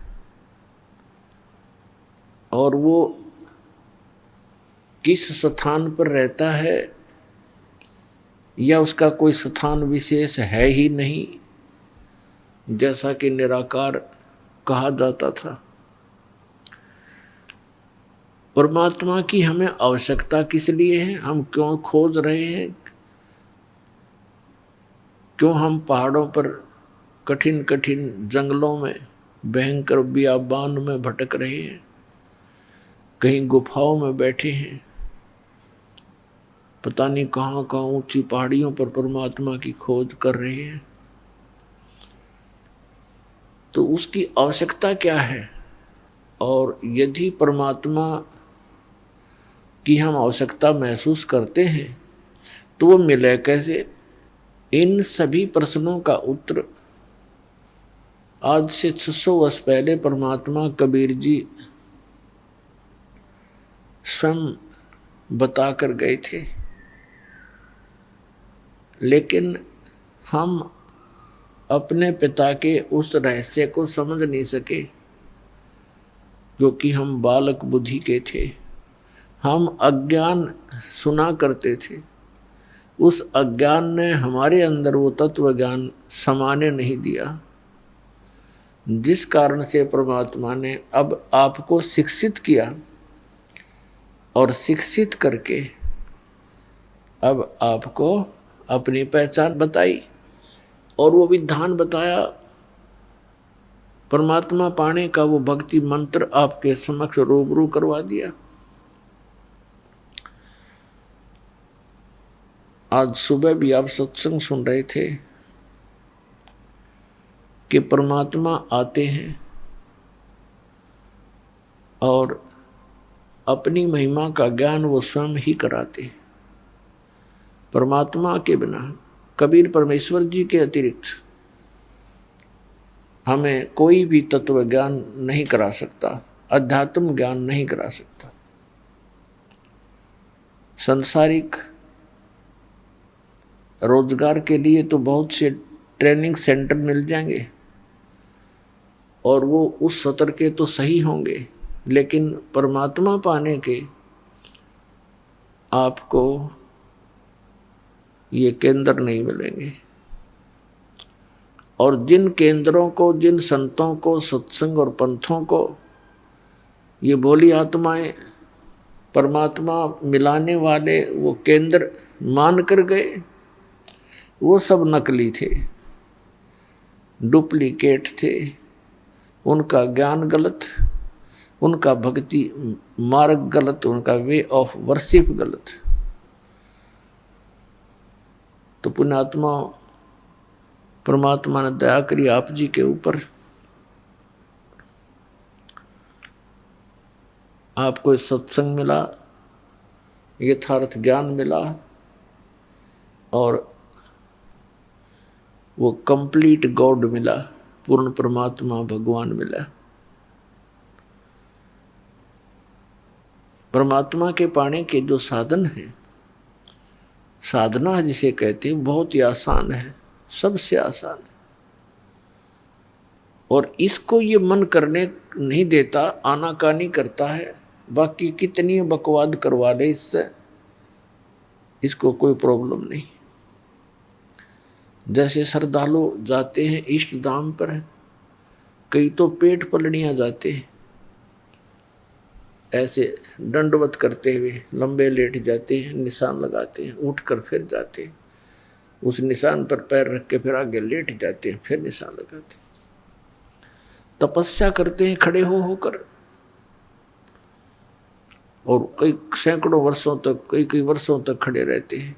और वो किस स्थान पर रहता है, या उसका कोई स्थान विशेष है ही नहीं, जैसा कि निराकार कहा जाता था। परमात्मा की हमें आवश्यकता किस लिए है, हम क्यों खोज रहे हैं, क्यों हम पहाड़ों पर कठिन कठिन जंगलों में भयंकर बियाबान में भटक रहे हैं, कहीं गुफाओं में बैठे हैं, पता नहीं कहाँ कहाँ ऊंची पहाड़ियों पर परमात्मा की खोज कर रहे हैं। तो उसकी आवश्यकता क्या है, और यदि परमात्मा की हम आवश्यकता महसूस करते हैं तो वो मिले कैसे? इन सभी प्रश्नों का उत्तर आज से 600 वर्ष पहले परमात्मा कबीर जी स्वयं बता कर गए थे। लेकिन हम अपने पिता के उस रहस्य को समझ नहीं सके, क्योंकि हम बालक बुद्धि के थे। हम अज्ञान सुना करते थे। उस अज्ञान ने हमारे अंदर वो तत्व ज्ञान समाने नहीं दिया, जिस कारण से परमात्मा ने अब आपको शिक्षित किया, और शिक्षित करके अब आपको अपनी पहचान बताई, और वो विधान बताया। परमात्मा पाने का वो भक्ति मंत्र आपके समक्ष रूबरू करवा दिया। आज सुबह भी आप सत्संग सुन रहे थे कि परमात्मा आते हैं और अपनी महिमा का ज्ञान वो स्वयं ही कराते हैं। परमात्मा के बिना, कबीर परमेश्वर जी के अतिरिक्त हमें कोई भी तत्व ज्ञान नहीं करा सकता, अध्यात्म ज्ञान नहीं करा सकता। सांसारिक रोजगार के लिए तो बहुत से ट्रेनिंग सेंटर मिल जाएंगे, और वो उस सत्र के तो सही होंगे, लेकिन परमात्मा पाने के आपको ये केंद्र नहीं मिलेंगे। और जिन केंद्रों को, जिन संतों को, सत्संग और पंथों को ये भोली आत्माएं परमात्मा मिलाने वाले वो केंद्र मान कर गए, वो सब नकली थे, डुप्लीकेट थे। उनका ज्ञान गलत, उनका भक्ति मार्ग गलत, उनका वे ऑफ वर्शिप गलत। तो पुण्यात्मा परमात्मा ने दया करी आप जी के ऊपर, आपको सत्संग मिला, यथार्थ ज्ञान मिला और वो कंप्लीट गॉड मिला, पूर्ण परमात्मा भगवान मिला। परमात्मा के पाने के जो साधन हैं, साधना जिसे कहते हैं, बहुत ही आसान है, सबसे आसान है। और इसको ये मन करने नहीं देता, आनाकानी करता है। बाकी कितनी बकवाद करवा ले इससे, इसको कोई प्रॉब्लम नहीं। जैसे श्रद्धालु जाते हैं इष्ट धाम पर, कई तो पेट पलड़ियाँ जाते हैं, ऐसे दंडवत करते हुए लंबे लेट जाते हैं, निशान लगाते हैं, उठकर फिर जाते हैं, उस निशान पर पैर रख के फिर आगे लेट जाते हैं, फिर निशान लगाते हैं। तपस्या करते हैं खड़े हो होकर, और कई सैकड़ों वर्षों तक, कई वर्षों तक खड़े रहते हैं।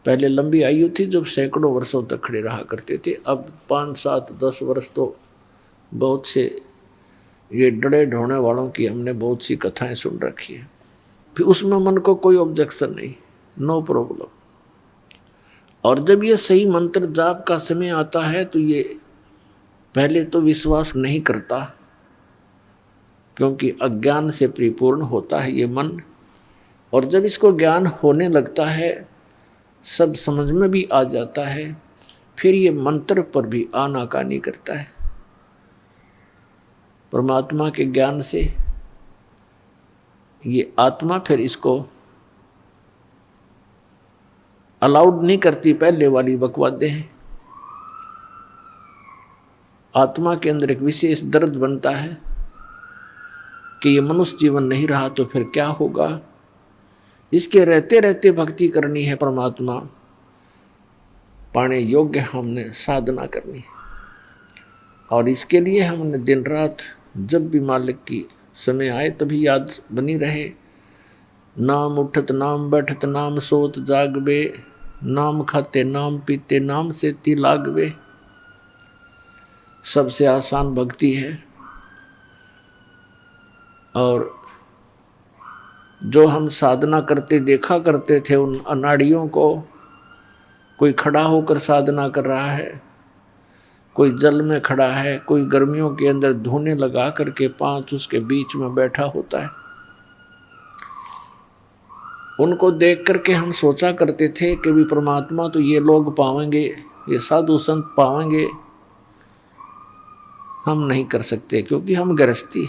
पहले लंबी आयु थी जब सैकड़ों वर्षों तक खड़े रहा करते थे, अब 5, 7, 10 वर्ष तो बहुत से ये डरे ढोने वालों की हमने बहुत सी कथाएं सुन रखी है। फिर उसमें मन को कोई ऑब्जेक्शन नहीं, नो प्रॉब्लम। और जब ये सही मंत्र जाप का समय आता है तो ये पहले तो विश्वास नहीं करता, क्योंकि अज्ञान से परिपूर्ण होता है ये मन। और जब इसको ज्ञान होने लगता है, सब समझ में भी आ जाता है, फिर ये मंत्र पर भी आनाकानी करता है। परमात्मा के ज्ञान से ये आत्मा फिर इसको अलाउड नहीं करती। पहले वाली बकवादें हैं। आत्मा के अंदर एक विशेष दर्द बनता है कि ये मनुष्य जीवन नहीं रहा तो फिर क्या होगा। इसके रहते रहते भक्ति करनी है, परमात्मा पाने योग्य हमने साधना करनी है। और इसके लिए हमने दिन रात जब भी मालिक की समय आए तभी याद बनी रहे। नाम उठत नाम बैठत नाम सोत जागबे, नाम खाते नाम पीते नाम से ती लागबे। सबसे आसान भक्ति है। और जो हम साधना करते देखा करते थे उन अनाड़ियों को, कोई खड़ा होकर साधना कर रहा है, कोई जल में खड़ा है, कोई गर्मियों के अंदर धोने लगा करके 5 उसके बीच में बैठा होता है। उनको देख करके हम सोचा करते थे कि भी परमात्मा तो ये लोग पावेंगे, ये साधु संत पावेंगे, हम नहीं कर सकते क्योंकि हम गृहस्थी।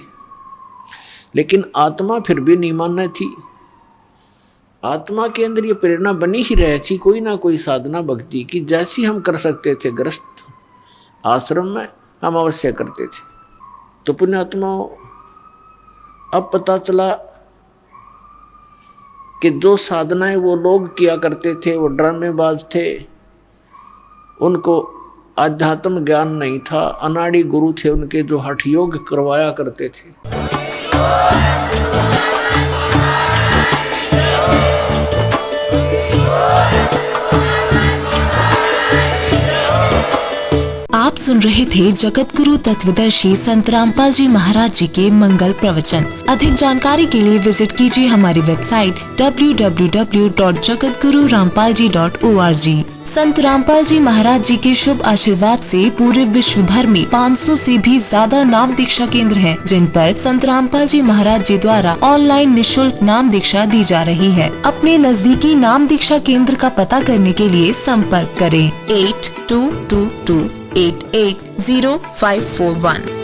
लेकिन आत्मा फिर भी नहीं मानना थी। आत्मा के अंदर ये प्रेरणा बनी ही रही थी कोई ना कोई साधना भक्ति की, जैसी हम कर सकते थे गृहस्थ आश्रम में हम अवश्य करते थे। तो पुण्यात्माओं, अब पता चला कि जो साधनाएं वो लोग किया करते थे वो ड्रामेबाज थे, उनको आध्यात्म ज्ञान नहीं था, अनाड़ी गुरु थे उनके जो हठ योग करवाया करते थे। आप सुन रहे थे जगत गुरु तत्वदर्शी संत रामपाल जी महाराज जी के मंगल प्रवचन। अधिक जानकारी के लिए विजिट कीजिए हमारी वेबसाइट www.jagatgururampalji.org। संत रामपाल जी महाराज जी के शुभ आशीर्वाद से पूरे विश्व भर में 500 से भी ज्यादा नाम दीक्षा केंद्र हैं, जिन पर संत रामपाल जी महाराज जी द्वारा ऑनलाइन निशुल्क नाम दीक्षा दी जा रही है। अपने नजदीकी नाम दीक्षा केंद्र का पता करने के लिए संपर्क करें 8222880541।